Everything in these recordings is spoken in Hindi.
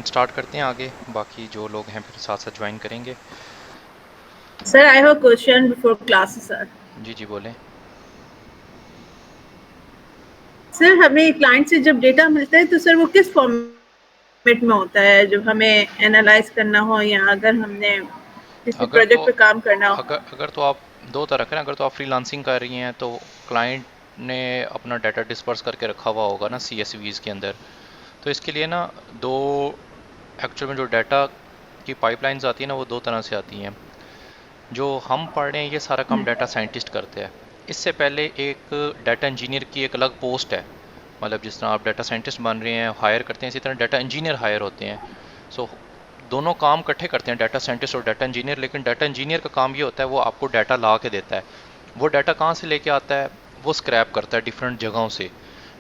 स्टार्ट करते हैं आगे, बाकी जो लोग हैं फिर साथ साथ ज्वाइन करेंगे। Sir, I have a question before classes, sir. जी जी बोलें। सर हमें क्लाइंट से जब डेटा मिलता है तो सर वो किस फॉर्मेट में होता है जब हमें एनालाइज करना हो या अगर हमने किसी अगर तो प्रोजेक्ट पे काम करना हो? अगर अगर तो आप दो तरह के ना, अगर तो आप फ्रीलांसिंग कर रही हैं तो क्लाइंट ने अपना डाटा डिस्पर्स करके रखा हुआ होगा ना CSVs के अंदर। तो इसके लिए ना दो, एक्चुअल में जो डाटा की पाइपलाइंस आती है ना वो दो तरह से आती हैं। जो हम पढ़ रहे हैं ये सारा काम डाटा साइंटिस्ट करते हैं। इससे पहले एक डाटा इंजीनियर की एक अलग पोस्ट है। मतलब जिस तरह आप डाटा साइंटिस्ट बन रहे हैं, हायर करते हैं, इसी तरह डाटा इंजीनियर हायर होते हैं। सो दोनों काम इकट्ठे करते हैं, डाटा साइंटिस्ट और डाटा इंजीनियर। लेकिन डाटा इंजीनियर का काम ये होता है वो आपको डाटा ला के देता है। वो डाटा कहाँ से लेके आता है? वो स्क्रैप करता है डिफरेंट जगहों से।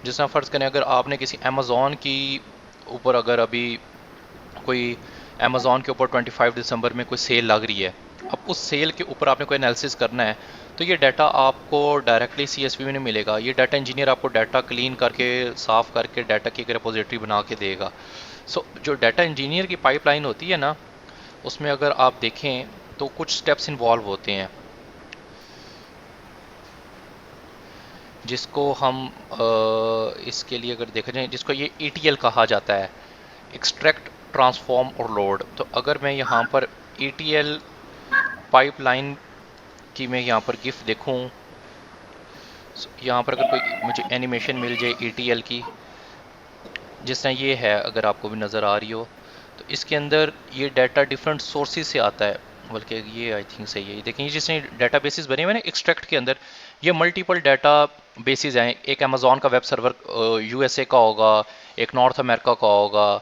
जिस तरह फ़र्ज़ करें, अगर आपने किसी अमेज़ॉन की ऊपर, अगर अभी कोई अमेज़ॉन के ऊपर 25 दिसंबर में कोई सेल लग रही है, अब उस सेल के ऊपर आपने कोई एनालिसिस करना है, तो ये डाटा आपको डायरेक्टली CSV में नहीं मिलेगा। ये डाटा इंजीनियर आपको डाटा क्लीन करके, साफ करके डाटा की एक रिपोजिटरी बना के देगा। सो जो डाटा इंजीनियर की पाइपलाइन होती है ना, उसमें अगर आप देखें तो कुछ स्टेप्स इन्वॉल्व होते हैं, जिसको हम इसके लिए अगर देखा जाए, जिसको ये ETL कहा जाता है, एक्सट्रैक्ट, ट्रांसफॉर्म और लोड। तो अगर मैं यहाँ पर ETL पाइपलाइन की मैं यहाँ पर गिफ देखूँ, यहाँ पर अगर कोई मुझे एनिमेशन मिल जाए ETL की, जिस तरह ये है, अगर आपको भी नज़र आ रही हो, तो इसके अंदर ये डाटा डिफरेंट सोर्सेज से आता है। बल्कि ये आई थिंक सही है। ये देखें, जिसने डाटा बेसिस बने हुए हैं ना एक्सट्रैक्ट के अंदर, ये मल्टीपल डाटा बेसिस हैं। एक अमेजोन का वेब सर्वर USA का होगा, एक नॉर्थ अमेरिका का होगा।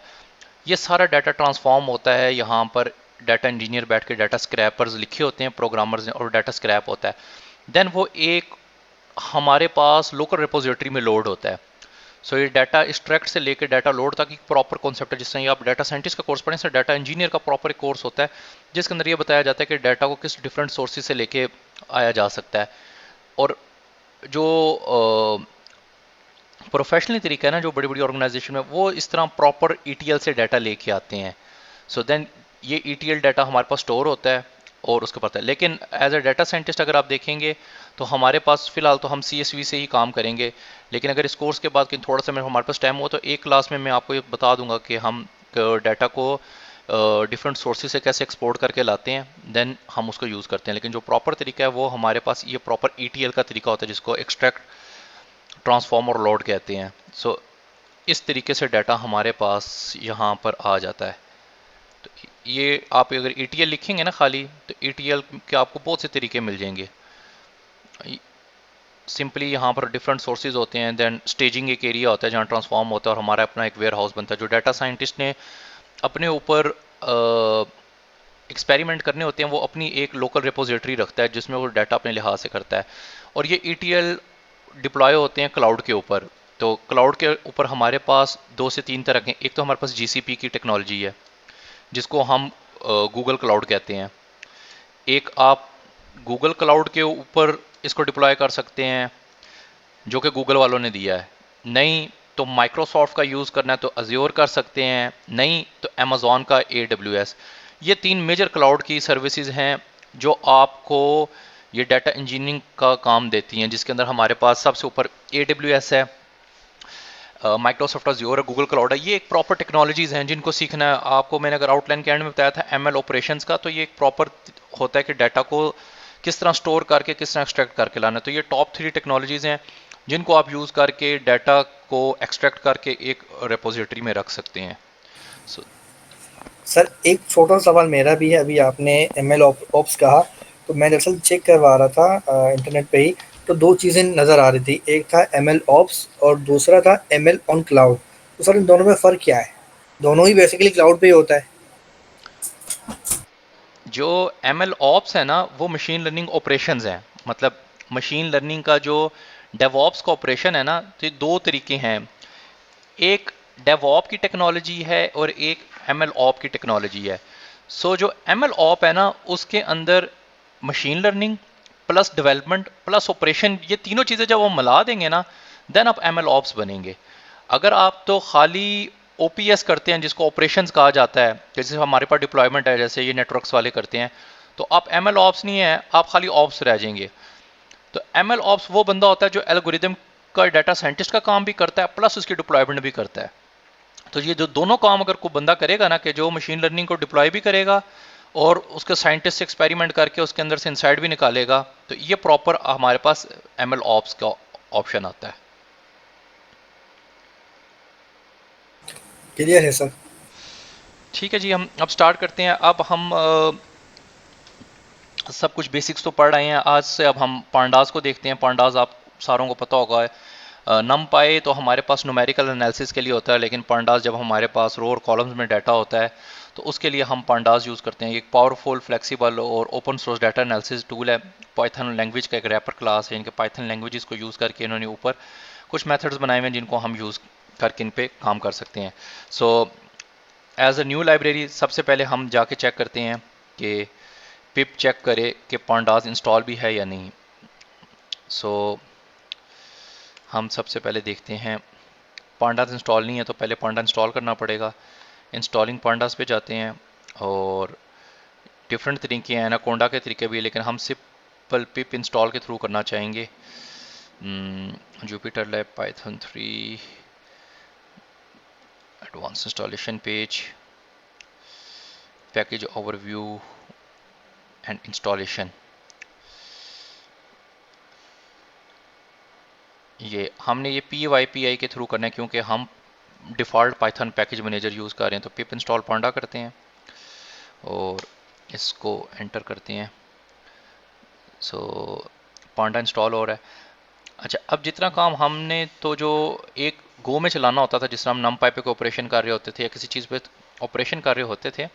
ये सारा डाटा ट्रांसफॉर्म होता है यहाँ पर। डाटा इंजीनियर बैठ के, डाटा स्क्रैपर्स लिखे होते हैं प्रोग्रामर्स ने, और डाटा स्क्रैप होता है। देन वो एक हमारे पास लोकल रिपोजिटरी में लोड होता है। सो ये डाटा एक्सट्रैक्ट से लेकर डाटा लोड तक एक प्रॉपर कॉन्सेप्ट है। जिस तरह आप डाटा साइंटिस्ट का कोर्स पढ़ें, सर डाटा इंजीनियर का प्रॉपर एक कोर्स होता है, जिसके अंदर ये बताया जाता है कि डाटा को किस डिफरेंट सोर्सेज से लेके आया जा सकता है। और जो प्रोफेशनल तरीका है ना, जो बड़ी बड़ी ऑर्गेनाइजेशन में, वो इस तरह प्रॉपर ETL से डाटा लेके आते हैं। सो देन ये ETL डाटा हमारे पास स्टोर होता है और उसके पता है। लेकिन एज अ डाटा साइंटिस्ट अगर आप देखेंगे तो हमारे पास फ़िलहाल तो हम CSV से ही काम करेंगे। लेकिन अगर इस कोर्स के बाद कि थोड़ा सा मेरे हमारे पास टाइम हो तो एक क्लास में मैं आपको ये बता दूंगा कि हम डाटा को डिफरेंट सोर्सेज से कैसे एक्सपोर्ट करके लाते हैं, देन हम उसको यूज़ करते हैं। लेकिन जो प्रॉपर तरीका है वो हमारे पास ये प्रॉपर ETL का तरीका होता है, जिसको एक्सट्रैक्ट, ट्रांसफॉर्म और लोड कहते हैं। सो इस तरीके से डाटा हमारे पास यहाँ पर आ जाता है। तो ये आप अगर ETL लिखेंगे ना खाली, तो ETL के आपको बहुत से तरीके मिल जाएंगे। सिंपली यहाँ पर डिफरेंट सोर्सेज होते हैं, देन स्टेजिंग एक एरिया होता है जहाँ ट्रांसफॉर्म होता है, और हमारा अपना एक वेयर हाउस बनता है। जो डाटा साइंटिस्ट ने अपने ऊपर एक्सपेरिमेंट करने होते हैं, वो अपनी एक लोकल रिपोजिटरी रखता है जिसमें वो डाटा अपने लिहाज से करता है। और ये ETL डिप्लॉय होते हैं क्लाउड के ऊपर। तो क्लाउड के ऊपर हमारे पास दो से तीन तरह के, एक तो हमारे पास GCP की टेक्नोलॉजी है, जिसको हम गूगल क्लाउड कहते हैं। एक आप गूगल क्लाउड के ऊपर इसको डिप्लॉय कर सकते हैं, जो कि गूगल वालों ने दिया है। नहीं तो माइक्रोसॉफ्ट का यूज़ करना है तो अज्योर कर सकते हैं, नहीं तो अमेजोन का AWS। ये तीन मेजर क्लाउड की सर्विसेज हैं जो आपको ये डाटा इंजीनियरिंग का काम देती हैं, जिसके अंदर हमारे पास सबसे ऊपर AWS है, माइक्रोसॉफ्ट अज्योर है, गूगल क्लाउड है। ये एक प्रॉपर टेक्नोलॉजीज हैं जिनको सीखना है आपको। मैंने अगर आउटलाइन के एंड में बताया था ML ऑपरेशंस का, तो ये एक प्रॉपर होता है कि डाटा को किस तरह स्टोर करके किस तरह एक्सट्रैक्ट करके लाना है। तो ये टॉप 3 टेक्नोलॉजीज हैं जिनको आप यूज़ करके डाटा को एक्सट्रैक्ट करके एक रिपोजिटरी में रख सकते हैं। सो सर एक छोटा सवाल मेरा भी है। अभी आपने ML ऑप्स कहा, तो मैं दरअसल चेक करवा रहा था इंटरनेट पे ही, तो दो चीज़ें नज़र आ रही थी। एक था ML ऑप्स और दूसरा था ML ऑन क्लाउड। तो सर इन दोनों में फ़र्क क्या है? दोनों ही बेसिकली क्लाउड पे ही होता है। जो ML ऑप्स है ना, वो मशीन लर्निंग ऑपरेशंस हैं। मतलब मशीन लर्निंग का जो डेवऑप्स का ऑपरेशन है ना, तो ये दो तरीके हैं। एक डेवऑप की टेक्नोलॉजी है और एक ML ऑप की टेक्नोलॉजी है। सो जो ML ऑप है ना, उसके अंदर machine learning plus development plus operation, ये तीनों चीज़ें जब हम मिला देंगे ना, देन आप ML ऑप्स बनेंगे। अगर आप तो खाली OPS करते हैं, जिसको ऑपरेशंस कहा जाता है, जैसे हमारे पास डिप्लॉयमेंट है, जैसे ये नेटवर्क्स वाले करते हैं, तो आप ML ऑप्स नहीं है, आप खाली ऑप्स रह जाएंगे। तो ML ऑप्स वो बंदा होता है जो एल्गोरिदम का डाटा साइंटिस्ट का काम भी करता है प्लस उसकी डिप्लॉयमेंट भी करता है। तो ये जो दोनों काम अगर कोई बंदा करेगा ना, कि जो मशीन लर्निंग को डिप्लॉय भी करेगा और उसके साइंटिस्ट एक्सपेरिमेंट करके उसके अंदर से इंसाइट भी निकालेगा, तो ये प्रॉपर हमारे पास ML ऑप्स का ऑप्शन आता है। क्लियर है सर। ठीक है जी, हम अब स्टार्ट करते हैं। अब हम सब कुछ बेसिक्स तो पढ़ रहे हैं आज से, अब हम पांडास को देखते हैं। पांडास आप सारों को पता होगा है। नम पाए तो हमारे पास न्यूमेरिकल एनालिसिस के लिए होता है, लेकिन पांडास जब हमारे पास रो और कॉलम्स में डाटा होता है तो उसके लिए हम पांडास यूज़ करते हैं। एक पावरफुल, फ्लेक्सिबल और open source data analysis tool है। पाइथन लैंग्वेज का एक रैपर क्लास है, इनके पाइथन लैंग्वेजेस को यूज़ करके इन्होंने ऊपर कुछ मेथड्स बनाए हुए हैं जिनको हम यूज़ करके इन पे काम कर सकते हैं। So as a new library सबसे पहले हम जाके चेक करते हैं कि पिप चेक करे कि पांडास इंस्टॉल भी है या नहीं। सो हम सबसे पहले देखते हैं पांडास इंस्टॉल नहीं है तो पहले पांडा इंस्टॉल करना पड़ेगा। इंस्टॉलिंग पांडास पे जाते हैं और डिफरेंट तरीके हैं, एनाकोंडा के तरीके भी है, लेकिन हम सिंपल पिप इंस्टॉल के थ्रू करना चाहेंगे। Jupiter lab Python 3 advance installation page, package overview and installation. ये हमने ये PYPI के थ्रू करना है क्योंकि हम default Python package manager use कर रहे हैं। तो पिप इंस्टॉल पांडा करते हैं और इसको एंटर करते हैं। सो पांडा इंस्टॉल हो रहा है। अच्छा, अब जितना काम हमने तो जो एक गो में चलाना होता था, जिस तरह हम नम पाई पे कोई ऑपरेशन कर रहे होते थे या किसी चीज़ पे ऑपरेशन कर रहे होते थे,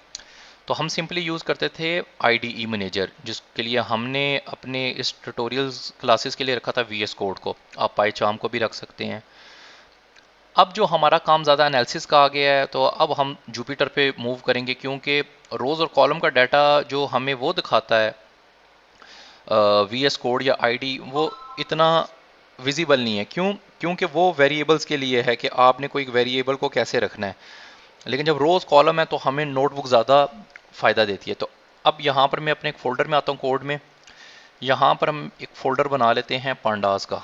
तो हम सिंपली यूज़ करते थे IDE मैनेजर, जिसके लिए हमने अपने इस ट्यूटोरियल्स क्लासेस के लिए रखा था VS कोड को। आप पाईचार्म को भी रख सकते हैं। अब जो हमारा काम ज़्यादा एनालिसिस का आ गया है, तो अब हम जुपिटर पे मूव करेंगे क्योंकि रोज़ और कॉलम का डाटा जो हमें वो दिखाता है VS कोड या ID, वो इतना विजिबल नहीं है। क्योंकि वो वेरिएबल्स के लिए है कि आपने कोई वेरिएबल को कैसे रखना है, लेकिन जब रोज़ कॉलम है तो हमें नोटबुक ज़्यादा फ़ायदा देती है। तो अब यहाँ पर मैं अपने एक फ़ोल्डर में आता हूँ कोड में। यहाँ पर हम एक फ़ोल्डर बना लेते हैं पांडास का,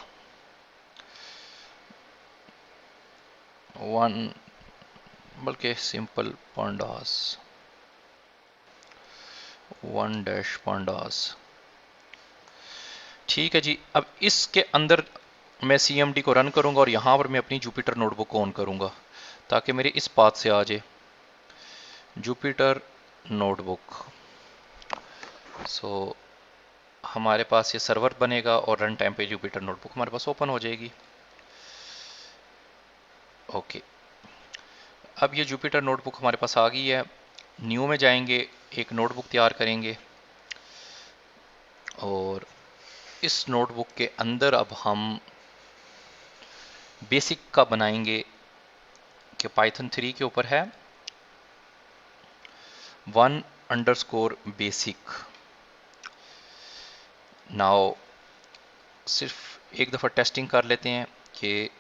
बल्कि सिंपल पांडास 1-पांडास। ठीक है जी, अब इसके अंदर मैं CMD को रन करूँगा और यहाँ पर मैं अपनी जुपिटर नोटबुक को ऑन करूँगा ताकि मेरे इस पाथ से आ जाए जुपिटर नोटबुक। सो हमारे पास ये सर्वर बनेगा और रन टाइम पे जुपिटर नोटबुक हमारे पास ओपन हो जाएगी। ओके, अब ये जुपिटर नोटबुक हमारे पास आ गई है। न्यू में जाएंगे, एक नोटबुक तैयार करेंगे और इस नोटबुक के अंदर अब हम बेसिक का बनाएंगे कि पाइथन 3 के ऊपर है 1_basic। नाउ सिर्फ एक दफ़ा टेस्टिंग कर लेते हैं कि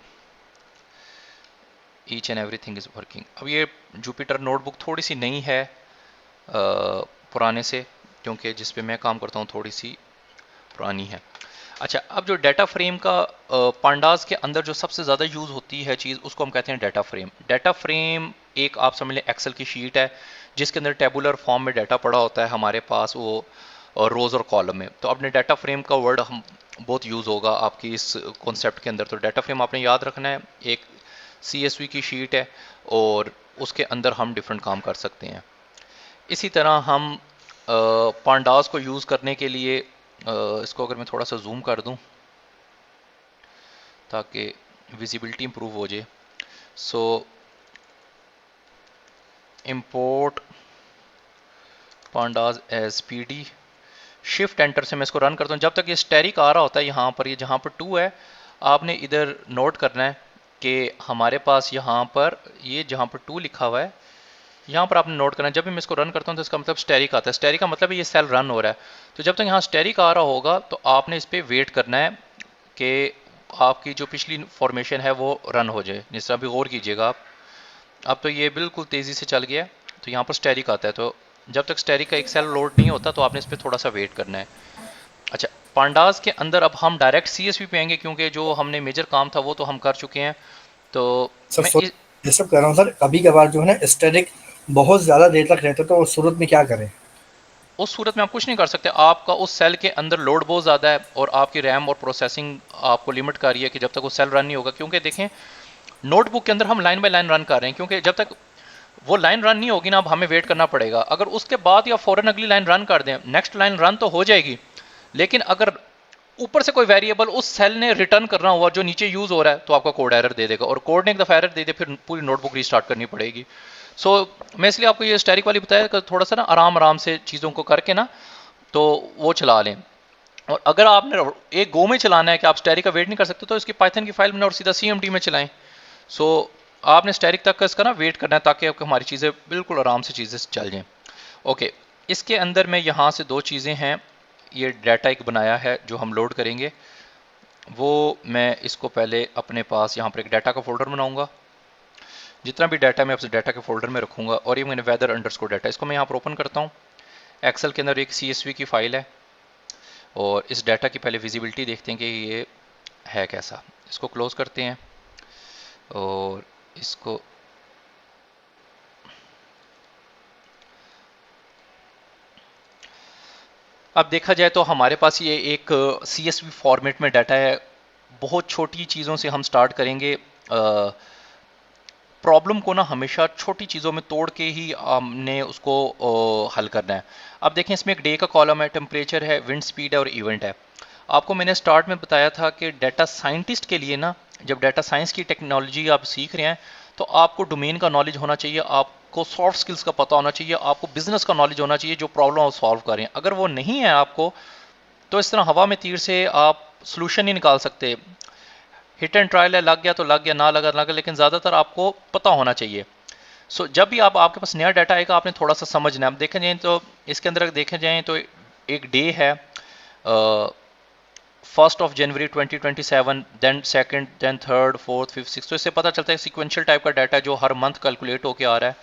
each and everything is working. अब ये जुपिटर नोटबुक थोड़ी सी नई है पुराने से, क्योंकि जिस पे मैं काम करता हूँ थोड़ी सी पुरानी है। अच्छा, अब जो डाटा फ्रेम का पांडास के अंदर जो सबसे ज़्यादा यूज़ होती है चीज़, उसको हम कहते हैं डाटा फ्रेम। डाटा फ्रेम एक आप समझ लें एक्सेल की शीट है जिसके अंदर टेबुलर फॉर्म में डाटा पड़ा होता है हमारे पास, वो रोज़ और कॉलम में। तो अपने डाटा फ्रेम का वर्ड हम बहुत यूज़ होगा आपकी इस कॉन्सेप्ट के अंदर। तो डाटा फ्रेम आपने याद रखना है, एक CSV की शीट है और उसके अंदर हम डिफरेंट काम कर सकते हैं। इसी तरह हम पांडास को यूज़ करने के लिए इसको अगर मैं थोड़ा सा जूम कर दूं ताकि विजिबिलिटी इंप्रूव हो जाए। So import pandas as PD, shift enter से मैं इसको रन करता हूँ। जब तक ये स्टैटिक आ रहा होता है यहाँ पर, ये जहाँ पर 2 है, आपने इधर नोट करना है कि हमारे पास यहाँ पर ये जहाँ पर 2 लिखा हुआ है, यहाँ पर आपने नोट करना है। जब भी मैं इसको रन करता हूँ तो इसका मतलब स्टैटिक आता है। स्टैटिक का मतलब है ये सेल रन हो रहा है। तो जब तक यहाँ स्टैटिक आ रहा होगा तो आपने इस पर वेट करना है कि आपकी जो पिछली फॉर्मेशन है वो रन हो जाए। जिस तरह भी गौर कीजिएगा आप, अब तो ये बिल्कुल तेज़ी से चल गया। तो यहाँ पर स्टैरिक आता है, तो जब तक स्टैरिक का एक सेल लोड नहीं होता तो आपने इस पर थोड़ा सा वेट करना है। अच्छा, पांडास के अंदर अब हम डायरेक्ट CSV पे आएंगे, क्योंकि जो हमने मेजर काम था वो तो हम कर चुके हैं। तो सर मैं डिस्टर्ब कर रहा हूँ सर, कभी कभार जो है ना स्टैटिक बहुत ज़्यादा देर तक रहता है, तो उस सूरत में क्या करें? उस सूरत में आप कुछ नहीं कर सकते। आपका उस सेल के अंदर लोड बहुत ज़्यादा है और आपकी रैम और प्रोसेसिंग आपको लिमिट कर रही है कि जब तक वो सेल रन नहीं होगा। क्योंकि देखें, नोटबुक के अंदर हम लाइन बाय लाइन रन कर रहे हैं, क्योंकि जब तक वो लाइन रन नहीं होगी ना, अब हमें वेट करना पड़ेगा। अगर उसके बाद या फौरन अगली लाइन रन कर दें, नेक्स्ट लाइन रन तो हो जाएगी, लेकिन अगर ऊपर से कोई वेरिएबल उस सेल ने रिटर्न करना हुआ जो नीचे यूज हो रहा है, तो आपका कोड एरर दे देगा, और कोड ने एक दफा एरर दे दिया फिर पूरी नोटबुक रीस्टार्ट करनी पड़ेगी। सो मैं इसलिए आपको ये स्टैरिक वाली बताया कि थोड़ा सा ना आराम आराम से चीज़ों को करके ना तो वो चला लें। और अगर आपने एक गो में चलाना है कि आप स्टैरिक का वेट नहीं कर सकते, तो इसकी पाइथन की फाइल बनाओ और सीधा CMD में चलाएं। सो आपने स्टैरिक तक का इसका ना वेट करना है, ताकि आपको हमारी चीज़ें बिल्कुल आराम से चीज़ें चल जाएं। ओके, इसके अंदर में यहाँ से दो चीज़ें हैं। ये डाटा एक बनाया है जो हम लोड करेंगे, वो मैं इसको पहले अपने पास यहाँ पर एक डाटा का फोल्डर बनाऊंगा। जितना भी डाटा मैं अपने डाटा के फोल्डर में रखूंगा, और ये मैंने वेदर अंडरस्कोर डाटा, इसको मैं यहाँ पर ओपन करता हूँ। एक्सेल के अंदर एक CSV की फाइल है, और इस डाटा की पहले विजिबिलिटी देखते हैं कि ये है कैसा। इसको क्लोज करते हैं और इसको अब देखा जाए तो हमारे पास ये एक CSV फॉर्मेट में डाटा है। बहुत छोटी चीज़ों से हम स्टार्ट करेंगे। प्रॉब्लम को ना हमेशा छोटी चीज़ों में तोड़ के ही हमने उसको हल करना है। अब देखें, इसमें एक डे का कॉलम है, टेम्परेचर है, विंड स्पीड है और इवेंट है। आपको मैंने स्टार्ट में बताया था कि डाटा साइंटिस्ट के लिए ना, जब डाटा साइंस की टेक्नोलॉजी आप सीख रहे हैं, तो आपको डोमेन का नॉलेज होना चाहिए, आपको सॉफ्ट स्किल्स का पता होना चाहिए, आपको बिजनेस का नॉलेज होना चाहिए, जो प्रॉब्लम आप सॉल्व कर रहे हैं। अगर वो नहीं है आपको, तो इस तरह हवा में तीर से आप सोल्यूशन नहीं निकाल सकते। हिट एंड ट्रायल है, लग गया तो लग गया, ना लगा ना लगा, लेकिन ज़्यादातर आपको पता होना चाहिए। सो जब भी आपके पास नया डाटा आएगा, आपने थोड़ा सा समझना है। अब देखें जाए तो इसके अंदर देखें जाए तो एक डे है 1 जनवरी 2027, then second, then third, fourth, fifth, six. तो इससे पता चलता है सिक्वेंशियल टाइप का डाटा जो हर मंथ कैलकुलेट होकर आ रहा है।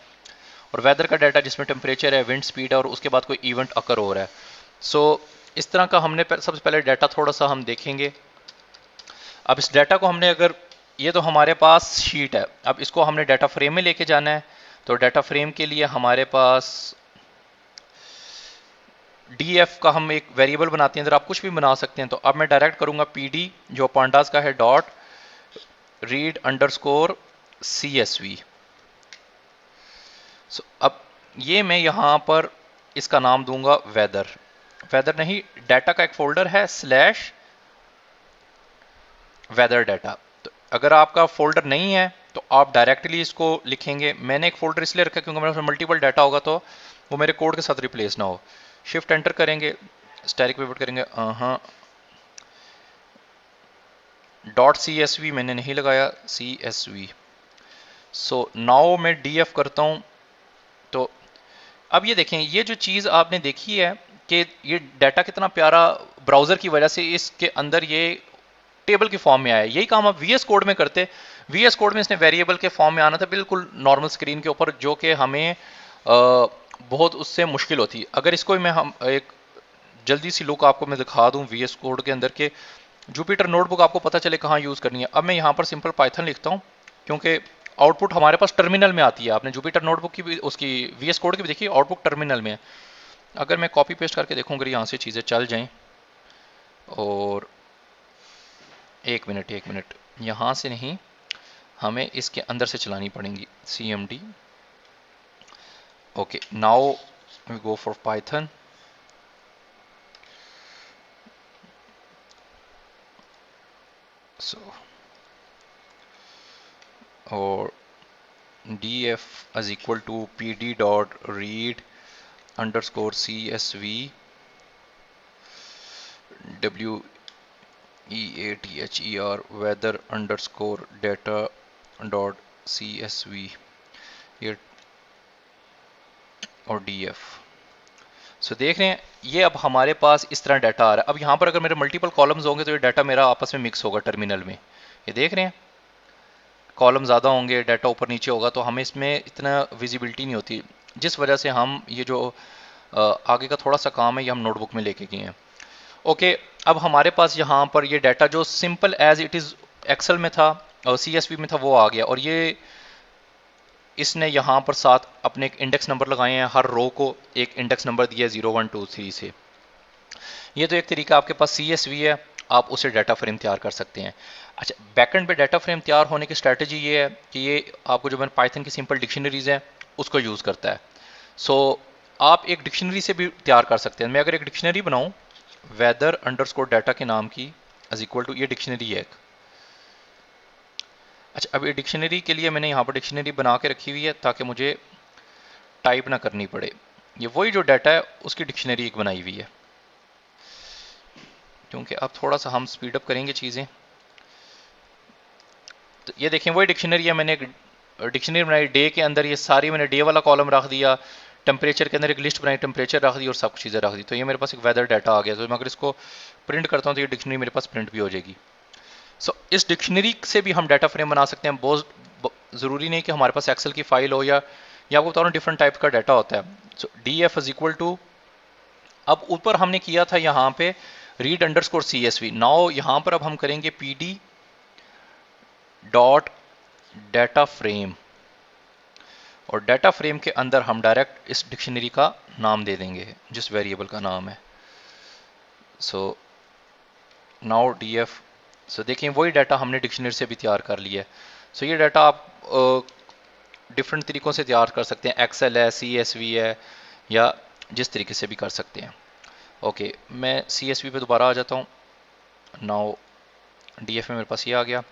और वेदर का डाटा जिसमें टेम्परेचर है, विंड स्पीड है, और उसके बाद कोई इवेंट अकर हो रहा है। सो इस तरह का हमने सबसे पहले डाटा थोड़ा सा हम देखेंगे। अब इस डाटा को हमने, अगर ये तो हमारे पास शीट है, अब इसको हमने डाटा फ्रेम में लेके जाना है। तो डाटा फ्रेम के लिए हमारे पास DF का हम एक वेरिएबल बनाते हैं, अगर आप कुछ भी बना सकते हैं। तो अब मैं डायरेक्ट करूंगा PD जो पांडास का है डॉट रीड अंडरस्कोर CSV। अब ये मैं यहाँ पर इसका नाम दूंगा वेदर। वेदर नहीं, डाटा का एक फोल्डर है स्लैश वेदर डाटा। तो अगर आपका फोल्डर नहीं है तो आप डायरेक्टली इसको लिखेंगे। मैंने एक फोल्डर इसलिए रखा क्योंकि मेरे पास मल्टीपल डाटा होगा तो वो मेरे कोड के साथ रिप्लेस ना हो। शिफ्ट एंटर करेंगे, स्टैरिक पिवट करेंगे, हाँ डॉट CSV मैंने नहीं लगाया, CSV। सो नाउ मैं DF करता हूँ। तो अब ये देखें, ये जो चीज़ आपने देखी है कि ये डाटा कितना प्यारा ब्राउज़र की वजह से इसके अंदर ये टेबल के फॉर्म में आया। यही काम आप VS कोड में करते। VS कोड में इसने वेरिएबल के फॉर्म में आना था, बिल्कुल नॉर्मल स्क्रीन के ऊपर, जो कि हमें बहुत उससे मुश्किल होती। अगर इसको मैं हम एक जल्दी सी लुक आपको मैं दिखा दूं VS कोड के अंदर के, जुपिटर नोटबुक आपको पता चले कहाँ यूज़ करनी है। अब मैं यहाँ पर सिंपल पाइथन लिखता हूँ, क्योंकि आउटपुट हमारे पास टर्मिनल में आती है। आपने जुपिटर नोटबुक की भी, उसकी VS कोड की भी देखी, आउटपुट टर्मिनल में है। अगर मैं कॉपी पेस्ट करके देखूँ, अगर यहाँ से चीज़ें चल जाएं, और एक मिनट, यहाँ से नहीं, हमें इसके अंदर से चलानी पड़ेंगी CMD। Okay, now we go for python. So और DF is equal to PD dot read underscore CSV WEATHER weather underscore data dot CSV ये और DF। सो देख रहे हैं, ये अब हमारे पास इस तरह डाटा आ रहा है। अब यहाँ पर अगर मेरे मल्टीपल कॉलम्स होंगे तो ये डाटा मेरा आपस में मिक्स होगा टर्मिनल में। ये देख रहे हैं, कॉलम ज़्यादा होंगे, डाटा ऊपर नीचे होगा, तो हमें इसमें इतना विजिबिलिटी नहीं होती, जिस वजह से हम ये जो आगे का थोड़ा सा काम है ये हम नोटबुक में लेके गए हैं। ओके, अब हमारे पास यहाँ पर ये डाटा जो simple as it is Excel में था और CSV में था वो आ गया, और ये इसने यहाँ पर साथ अपने एक इंडेक्स नंबर लगाए हैं, हर रो को एक इंडेक्स नंबर दिया है 0 1 2 3 से। ये तो एक तरीका आपके पास CSV है, आप उसे डाटा फ्रेम तैयार कर सकते हैं। अच्छा, बैकएंड पे डाटा फ्रेम तैयार होने की स्ट्रैटेजी ये है कि ये आपको जो मैंने पाइथन की सिंपल डिक्शनरीज है उसको यूज़ करता है। सो आप एक डिक्शनरी से भी तैयार कर सकते हैं। मैं अगर एक डिक्शनरी बनाऊँ वेदर अंडरस्कोर डाटा के नाम की एज इक्वल टू, ये डिक्शनरी है एक। अच्छा, अब ये डिक्शनरी के लिए मैंने यहाँ पर डिक्शनरी बना के रखी हुई है ताकि मुझे टाइप ना करनी पड़े। ये वही जो डाटा है उसकी डिक्शनरी एक बनाई हुई है, क्योंकि अब थोड़ा सा हम स्पीड अप करेंगे चीज़ें। तो ये देखें वही डिक्शनरी है, मैंने एक डिक्शनरी बनाई, डे के अंदर ये सारी मैंने डे वाला कॉलम रख दिया, टेम्परेचर के अंदर एक लिस्ट बनाई, टेम्परेचर रख दी और सब चीज़ें रख दी। तो ये मेरे पास एक वेदर डाटा आ गया। तो मैं अगर इसको प्रिंट करता हूँ तो ये डिक्शनरी मेरे पास प्रिंट भी हो जाएगी। सो इस डिक्शनरी से भी हम डाटा फ्रेम बना सकते हैं। बहुत ज़रूरी नहीं कि हमारे पास एक्सेल की फाइल हो, या आपको बता रहा हूँ डिफरेंट टाइप का डाटा होता है। सो DF इज इक्वल टू, अब ऊपर हमने किया था यहाँ पे रीड अंडरस्कोर CSV, नाउ यहाँ पर अब हम करेंगे PD डॉट डाटा फ्रेम, और डाटा फ्रेम के अंदर हम डायरेक्ट इस डिक्शनरी का नाम दे देंगे जिस वेरिएबल का नाम है। सो नाउ DF, सो देखिए वही डाटा हमने डिक्शनरी से भी तैयार कर लिया है। सो ये डाटा आप डिफरेंट तरीक़ों से तैयार कर सकते हैं, एक्सेल है, CSV है, या जिस तरीके से भी कर सकते हैं। ओके, मैं CSV पे दोबारा आ जाता हूँ। नाउ DF में मेरे पास ये आ गया।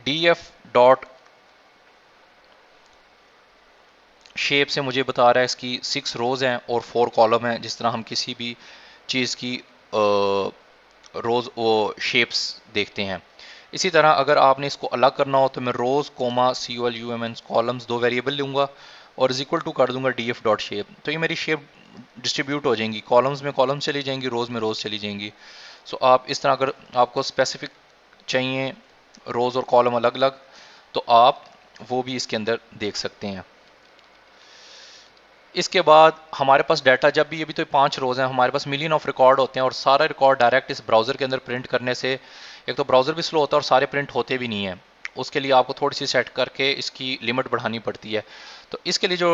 DF डॉट शेप से मुझे बता रहा है इसकी 6 रोज़ हैं और 4 कॉलम हैं, जिस तरह हम किसी भी चीज़ की रोज़ वो शेप्स देखते हैं। इसी तरह अगर आपने इसको अलग करना हो तो मैं रोज़ कोमा COLUMN कॉलम्स 2 वेरिएबल लूँगा और इज इक्वल टू कर दूंगा DF डॉट शेप। तो ये मेरी शेप डिस्ट्रीब्यूट हो जाएंगी, कॉलम्स में कॉलम्स चली जाएंगी, रोज़ में रोज़ चली जाएंगी। सो आप इस तरह अगर आपको स्पेसिफिक चाहिए रोज़ और कॉलम अलग अलग, तो आप वो भी इसके अंदर देख सकते हैं। इसके बाद हमारे पास डाटा जब भी, अभी तो 5 रोज़ हैं, हमारे पास मिलियन ऑफ रिकॉर्ड होते हैं, और सारा रिकॉर्ड डायरेक्ट इस ब्राउज़र के अंदर प्रिंट करने से एक तो ब्राउज़र भी स्लो होता है और सारे प्रिंट होते भी नहीं हैं। उसके लिए आपको थोड़ी सी सेट करके इसकी लिमिट बढ़ानी पड़ती है। तो इसके लिए जो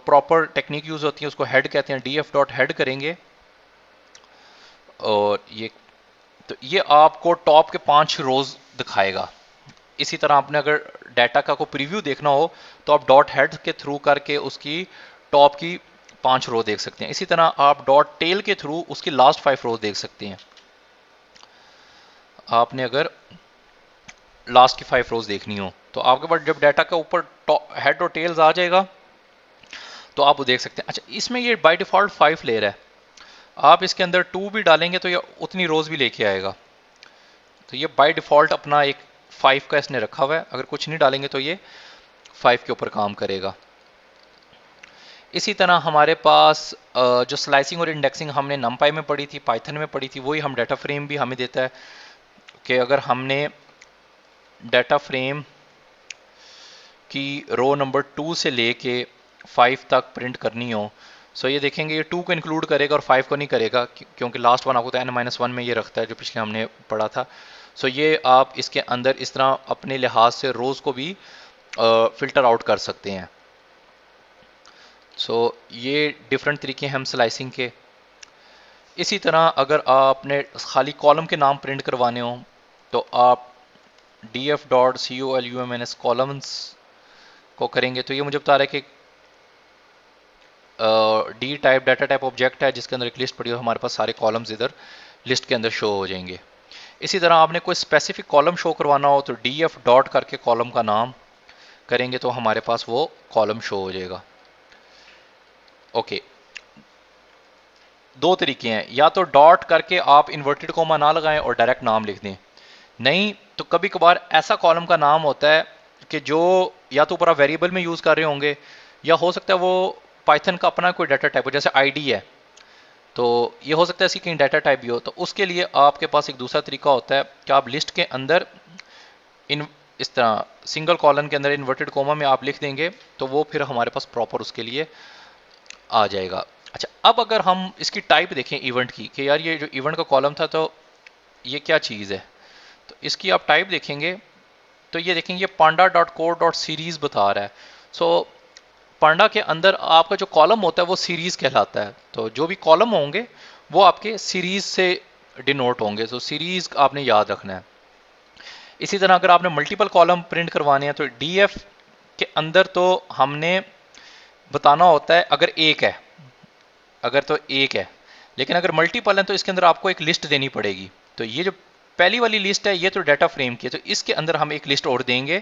प्रॉपर टेक्निक यूज़ होती है उसको हेड कहते हैं। DF डॉट हेड करेंगे, और ये तो ये आपको टॉप के 5 रोज़ दिखाएगा। इसी तरह आपने अगर डाटा का को प्रीव्यू देखना हो तो आप डॉट हेड के थ्रू करके उसकी टॉप की 5 रो देख सकते हैं। इसी तरह आप डॉट टेल के थ्रू उसकी लास्ट 5 रोज देख सकते हैं। आपने अगर लास्ट की 5 रोज देखनी हो तो आपके पास जब डाटा का ऊपर हेड और टेल्स आ जाएगा तो आप वो देख सकते हैं। अच्छा, इसमें ये बाय डिफॉल्ट 5 लेयर है, आप इसके अंदर 2 भी डालेंगे तो ये उतनी रोज भी लेके आएगा। तो ये बाय डिफॉल्ट अपना एक 5 का इसने रखा हुआ है, अगर कुछ नहीं डालेंगे तो ये 5 के ऊपर काम करेगा। इसी तरह हमारे पास जो स्लाइसिंग और इंडेक्सिंग हमने नमपाई में पढ़ी थी, पाइथन में पढ़ी थी, वही हम डाटा फ्रेम भी हमें देता है कि अगर हमने डाटा फ्रेम की रो नंबर 2 से लेके 5 तक प्रिंट करनी हो, सो ये देखेंगे ये 2 को इंक्लूड करेगा और 5 को नहीं करेगा, क्योंकि लास्ट वन आपको तो n-1 में ये रखता है जो पिछले हमने पढ़ा था। सो ये आप इसके अंदर इस तरह अपने लिहाज से रोज़ को भी फिल्टर आउट कर सकते हैं। सो ये डिफरेंट तरीके हैं हम स्लाइसिंग के। इसी तरह अगर आपने खाली कॉलम के नाम प्रिंट करवाने हो तो आप DF डॉट COLUMNS कॉलम्स को करेंगे, तो ये मुझे बता रहा है कि D type data type object है जिसके अंदर एक लिस्ट पड़ी हो, हमारे पास सारे कॉलम्स इधर लिस्ट के अंदर शो हो जाएंगे। इसी तरह आपने कोई स्पेसिफिक कॉलम शो करवाना हो तो DF डॉट करके कॉलम का नाम करेंगे तो हमारे पास वो कॉलम शो हो जाएगा। ओके, 2 तरीके हैं, या तो डॉट करके आप इन्वर्टेड कोमा ना लगाएं और डायरेक्ट नाम लिख दें, नहीं तो कभी कभार ऐसा कॉलम का नाम होता है कि जो या तो ऊपर आप वेरिएबल में यूज़ कर रहे होंगे, या हो सकता है वो पाइथन का अपना कोई डाटा टाइप हो, जैसे ID है, तो ये हो सकता है इसकी कहीं डाटा टाइप भी हो। तो उसके लिए आपके पास एक दूसरा तरीका होता है कि आप लिस्ट के अंदर इन इस तरह सिंगल कॉलन के अंदर इन्वर्टेड कोमा में आप लिख देंगे तो वो फिर हमारे पास प्रॉपर उसके लिए आ जाएगा। अच्छा, अब अगर हम इसकी टाइप देखें इवेंट की कि यार ये जो इवेंट का कॉलम था तो ये क्या चीज़ है, तो इसकी आप टाइप देखेंगे तो ये देखेंगे पांडा डॉट कोड डॉट सीरीज बता रहा है। सो पांडा के अंदर आपका जो कॉलम होता है वो सीरीज कहलाता है, तो जो भी कॉलम होंगे वो आपके सीरीज से डिनोट होंगे। तो सीरीज आपने याद रखना है। इसी तरह अगर आपने मल्टीपल कॉलम प्रिंट करवाने हैं तो डीएफ के अंदर तो हमने बताना होता है अगर एक है, अगर तो एक है, लेकिन अगर मल्टीपल है तो इसके अंदर आपको एक लिस्ट देनी पड़ेगी। तो ये जो पहली वाली लिस्ट है ये तो डाटा फ्रेम की है, तो इसके अंदर हम एक लिस्ट और देंगे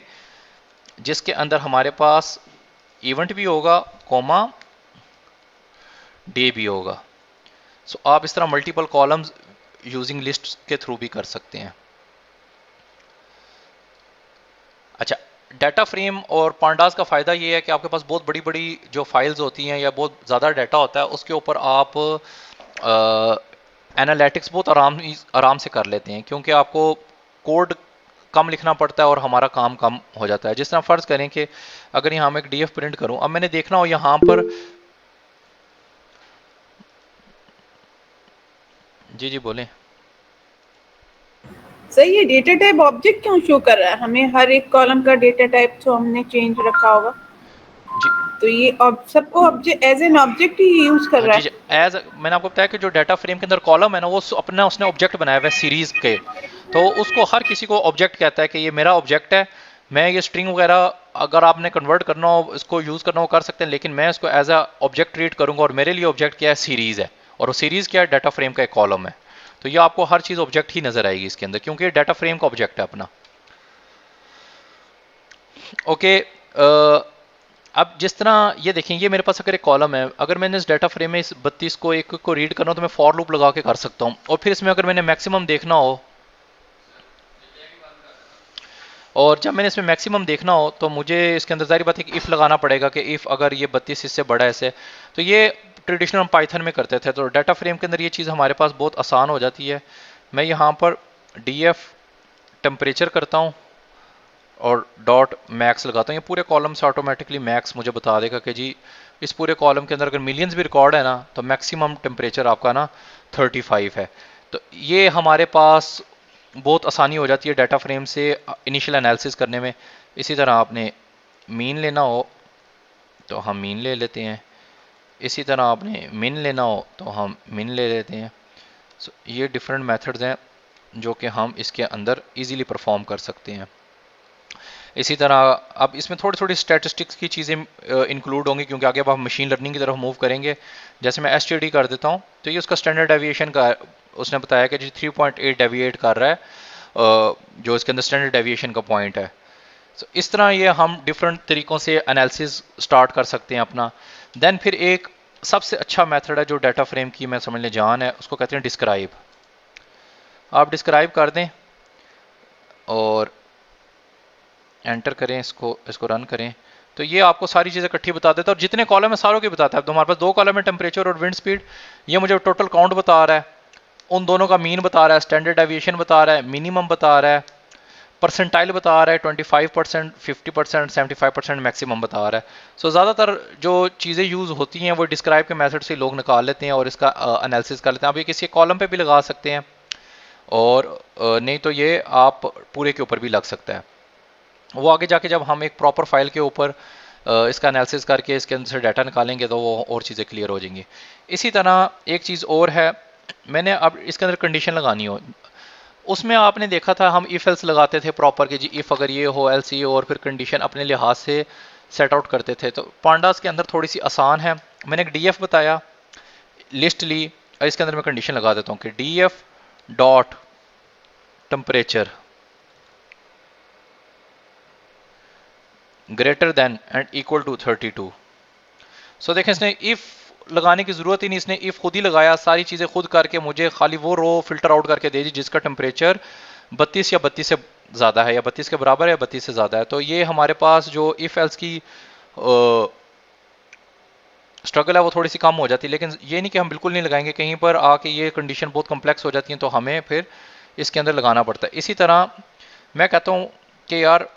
जिसके अंदर हमारे पास इवेंट भी होगा कॉमा डे भी होगा। सो आप इस तरह मल्टीपल कॉलम्स यूजिंग लिस्ट के थ्रू भी कर सकते हैं। अच्छा, डाटा फ्रेम और पांडास का फ़ायदा ये है कि आपके पास बहुत बड़ी बड़ी जो फाइल्स होती हैं या बहुत ज़्यादा डाटा होता है उसके ऊपर आप एनालिटिक्स बहुत आराम से कर लेते हैं, क्योंकि आपको कोड कम लिखना पड़ता है और हमारा काम कम हो जाता है। जिस तरह फ़र्ज़ करें कि अगर यहाँ मैं एक डीएफ प्रिंट करूँ, अब मैंने देखना हो यहाँ पर, जी जी बोलें। सर ये डेटा टाइप ऑब्जेक्ट क्यों शो कर रहा है हमें? हर एक कॉलम का डेटा टाइप तो हमने चेंज रखा होगा, जी तो ये सबको ऑब्जेक्ट एज एन ऑब्जेक्ट ही यूज कर हाँ रहा जी जी, है। एज मैंने आपको बताया कि जो डाटा फ्रेम के अंदर कॉलम है ना वो अपना उसने ऑब्जेक्ट बनाया हुआ है सीरीज के, तो उसको हर किसी को ऑब्जेक्ट कहता है कि ये मेरा ऑब्जेक्ट है। मैं ये स्ट्रिंग वगैरह अगर आपने कन्वर्ट करना हो, इसको यूज़ करना हो कर सकते हैं, लेकिन मैं इसको एज अ ऑब्जेक्ट ट्रीट करूंगा और मेरे लिए ऑब्जेक्ट क्या है, सीरीज है, और वो सीरीज क्या है, डाटा फ्रेम का एक कॉलम है। तो ये आपको हर चीज़ ऑब्जेक्ट ही नजर आएगी इसके अंदर, क्योंकि डाटा फ्रेम का ऑब्जेक्ट है अपना। ओके, अब जिस तरह ये देखें, ये मेरे पास अगर एक कॉलम है, अगर मैंने इस डाटा फ्रेम में इस 32 को एक को रीड करना हो तो मैं फॉर लूप लगा के कर सकता हूँ, और फिर इसमें अगर मैंने मैक्सिमम देखना हो, और जब मैंने इसमें मैक्सिमम देखना हो तो मुझे इसके अंदर जाहिर बात है कि इफ़ लगाना पड़ेगा कि इफ़ अगर ये 32 इससे बड़ा ऐसे, तो ये ट्रेडिशनल हम पाइथन में करते थे। तो डाटा फ्रेम के अंदर ये चीज़ हमारे पास बहुत आसान हो जाती है। मैं यहाँ पर df टेम्परेचर करता हूँ और डॉट मैक्स लगाता हूँ, ये पूरे कॉलम से ऑटोमेटिकली मैक्स मुझे बता देगा कि जी इस पूरे कॉलम के अंदर अगर मिलियंस भी रिकॉर्ड है ना तो मैक्सिमम टेम्परेचर आपका ना 35 है। तो ये हमारे पास बहुत आसानी हो जाती है डाटा फ्रेम से इनिशियल एनालिसिस करने में। इसी तरह आपने मीन लेना हो तो हम मीन ले लेते हैं, इसी तरह आपने मिन लेना हो तो हम मिन ले लेते हैं। सो ये डिफरेंट मेथड्स हैं जो कि हम इसके अंदर इजीली परफॉर्म कर सकते हैं। इसी तरह अब इसमें थोड़ी थोड़ी स्टैटिस्टिक्स की चीज़ें इंक्लूड होंगी, क्योंकि आगे अब आप मशीन लर्निंग की तरफ मूव करेंगे। जैसे मैं एसटीडी कर देता हूँ तो ये उसका स्टैंडर्ड डेविएशन का उसने बताया कि जी 3.8 डेविएट कर रहा है, जो इसके अंदर स्टैंडर्ड डेविएशन का पॉइंट है। So, इस तरह ये हम डिफरेंट तरीक़ों से एनालिसिस स्टार्ट कर सकते हैं अपना। देन फिर एक सबसे अच्छा मेथड है जो डाटा फ्रेम की मैं समझ लें जान है, उसको कहते हैं डिस्क्राइब। आप डिस्क्राइब कर दें और एंटर करें, इसको रन करें, तो ये आपको सारी चीज़ें इकट्ठी बता देता है और जितने कॉलम है सारों की बताता है। अब हमारे पास 2 कॉलम है, टेम्परेचर और विंड स्पीड, ये मुझे टोटल काउंट बता रहा है, उन दोनों का मीन बता रहा है, स्टैंडर्ड डेविएशन बता रहा है, मिनिमम बता रहा है, परसेंटाइल बता रहा है, 25%, 50%, 75% मैक्सिमम बता रहा है। सो ज़्यादातर जो चीज़ें यूज़ होती हैं वो डिस्क्राइब के मेथड से लोग निकाल लेते हैं और इसका एनालिसिस कर लेते हैं। आप ये किसी कॉलम पे भी लगा सकते हैं और नहीं तो ये आप पूरे के ऊपर भी लग सकता है। वो आगे जाके जब हम एक प्रॉपर फाइल के ऊपर इसका एनालिसिस करके इसके अंदर से डाटा निकालेंगे तो वो और चीज़ें क्लियर हो जाएंगी। इसी तरह एक चीज़ और है, मैंने अब इसके अंदर कंडीशन लगानी हो, उसमें आपने देखा था हम इफ एल्स लगाते थे प्रॉपर के जी इफ़ अगर ये हो एल्स ये हो, और फिर कंडीशन अपने लिहाज से सेट आउट करते थे। तो पांडास के अंदर थोड़ी सी आसान है। मैंने एक डीएफ बताया, लिस्ट ली, और इसके अंदर मैं कंडीशन लगा देता हूँ कि df dot temperature greater than and equal to 32। So देखें इसने इफ लगाने की जरूरत ही नहीं, इसने इफ खुद ही लगाया, सारी चीजें खुद करके मुझे खाली वो रो फिल्टर आउट करके दे दी जिसका टेम्परेचर 32 या 32 से ज़्यादा है, या 32 के बराबर है, या 32 से ज़्यादा है। तो ये हमारे पास जो इफ एल्स की स्ट्रगल है वो थोड़ी सी कम हो जाती है। लेकिन ये नहीं कि हम बिल्कुल नहीं लगाएंगे, कहीं पर आके ये कंडीशन बहुत कम्प्लेक्स हो जाती है तो हमें फिर इसके अंदर लगाना पड़ता है। इसी तरह मैं कहता हूँ कि यार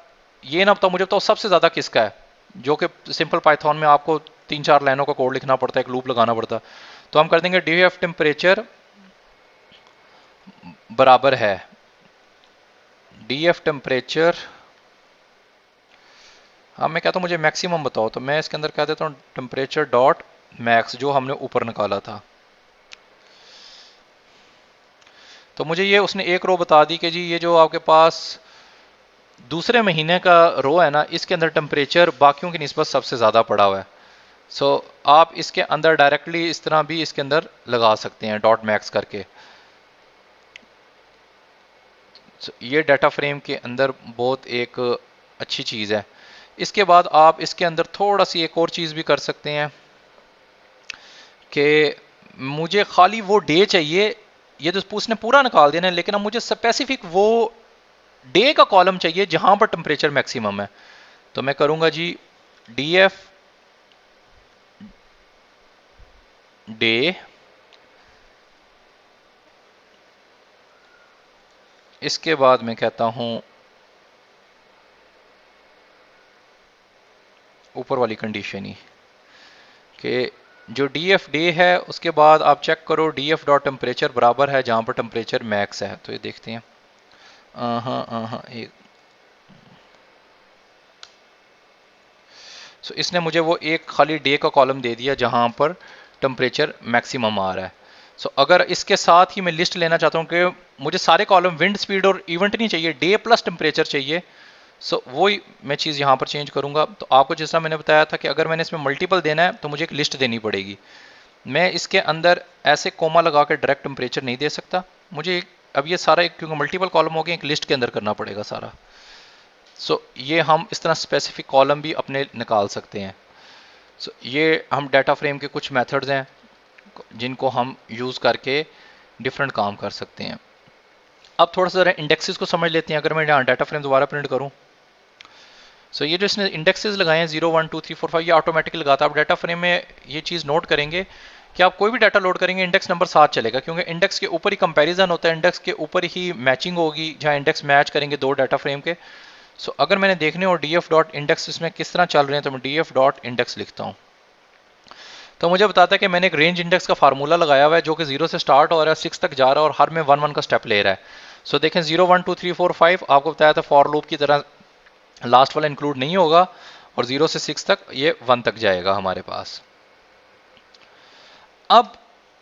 ये ना बताओ, मुझे बताओ सबसे ज़्यादा किसका है, जो कि सिंपल पाइथन में आपको 3-4 लाइनों का कोड लिखना पड़ता है, एक लूप लगाना पड़ता है। तो हम कर देंगे df टेम्परेचर बराबर है df टेम्परेचर, हाँ मैं कहता हूँ मुझे मैक्सिमम बताओ, तो मैं इसके अंदर कह देता हूँ टेम्परेचर डॉट मैक्स, जो हमने ऊपर निकाला था। तो मुझे ये उसने एक रो बता दी कि जी ये जो आपके पास दूसरे महीने का रो है ना, इसके अंदर टेम्परेचर बाकियों की निस्बत सबसे ज़्यादा पड़ा हुआ है। सो आप इसके अंदर डायरेक्टली इस तरह भी इसके अंदर लगा सकते हैं डॉट मैक्स करके। ये डाटा फ्रेम के अंदर बहुत एक अच्छी चीज़ है। इसके बाद आप इसके अंदर थोड़ा सी एक और चीज़ भी कर सकते हैं कि मुझे खाली वो डे चाहिए, ये तो उसने पूरा निकाल देना है, लेकिन अब मुझे स्पेसिफिक वो डे का कॉलम चाहिए जहां पर टेम्परेचर मैक्सिमम है। तो मैं करूंगा जी df डे, इसके बाद मैं कहता हूं ऊपर वाली कंडीशन ही कि जो df डे है उसके बाद आप चेक करो df डॉट टेम्परेचर बराबर है जहां पर टेम्परेचर मैक्स है। तो ये देखते हैं, हाँ एक, सो इसने मुझे वो एक खाली डे का कॉलम दे दिया जहां पर टेम्परेचर मैक्सिमम आ रहा है। सो अगर इसके साथ ही मैं लिस्ट लेना चाहता हूं कि मुझे सारे कॉलम विंड स्पीड और इवेंट नहीं चाहिए, डे प्लस टेम्परेचर चाहिए, सो वही मैं चीज़ यहाँ पर चेंज करूँगा। तो आपको जिस तरह मैंने बताया था कि अगर मैंने इसमें मल्टीपल देना है तो मुझे एक लिस्ट देनी पड़ेगी। मैं इसके अंदर ऐसे कोमा लगा के डायरेक्ट टेम्परेचर नहीं दे सकता, मुझे अब ये सारा क्योंकि मल्टीपल कॉलम हो गए एक लिस्ट के अंदर करना पड़ेगा सारा। सो ये हम इस तरह स्पेसिफिक कॉलम भी अपने निकाल सकते हैं। सो ये हम डाटा फ्रेम के कुछ मेथड्स हैं जिनको हम यूज़ करके डिफरेंट काम कर सकते हैं। अब थोड़ा सा ज़रा इंडेक्सेस को समझ लेते हैं। अगर मैं यहाँ डाटा फ्रेम दोबारा प्रिंट करूँ, सो ये जो इसने इंडेक्सेस लगाए हैं 0 1 2 3 4 5, ये ऑटोमेटिकली लगाता है। आप डाटा फ्रेम में ये चीज़ नोट करेंगे कि आप कोई भी डाटा लोड करेंगे इंडेक्स नंबर साथ चलेगा, क्योंकि इंडेक्स के ऊपर ही कंपैरिजन होता है, इंडेक्स के ऊपर ही मैचिंग होगी जहाँ इंडेक्स मैच करेंगे दो डाटा फ्रेम के। सो अगर मैंने देखने हो df डॉट इंडेक्स इसमें किस तरह चल रहे हैं, तो मैं df डॉट इंडेक्स लिखता हूँ। तो मुझे बताता है कि मैंने एक रेंज इंडेक्स का फार्मूला लगाया हुआ है जो कि 0 से स्टार्ट हो रहा है 6 तक जा रहा है और हर में 1 1 का स्टेप ले रहा है। सो देखें 0 1 2 3 4 5 आपको बताया था फॉर लूप की तरह लास्ट वाला इंक्लूड नहीं होगा, और 0 से 6 तक ये 1 तक जाएगा हमारे पास। अब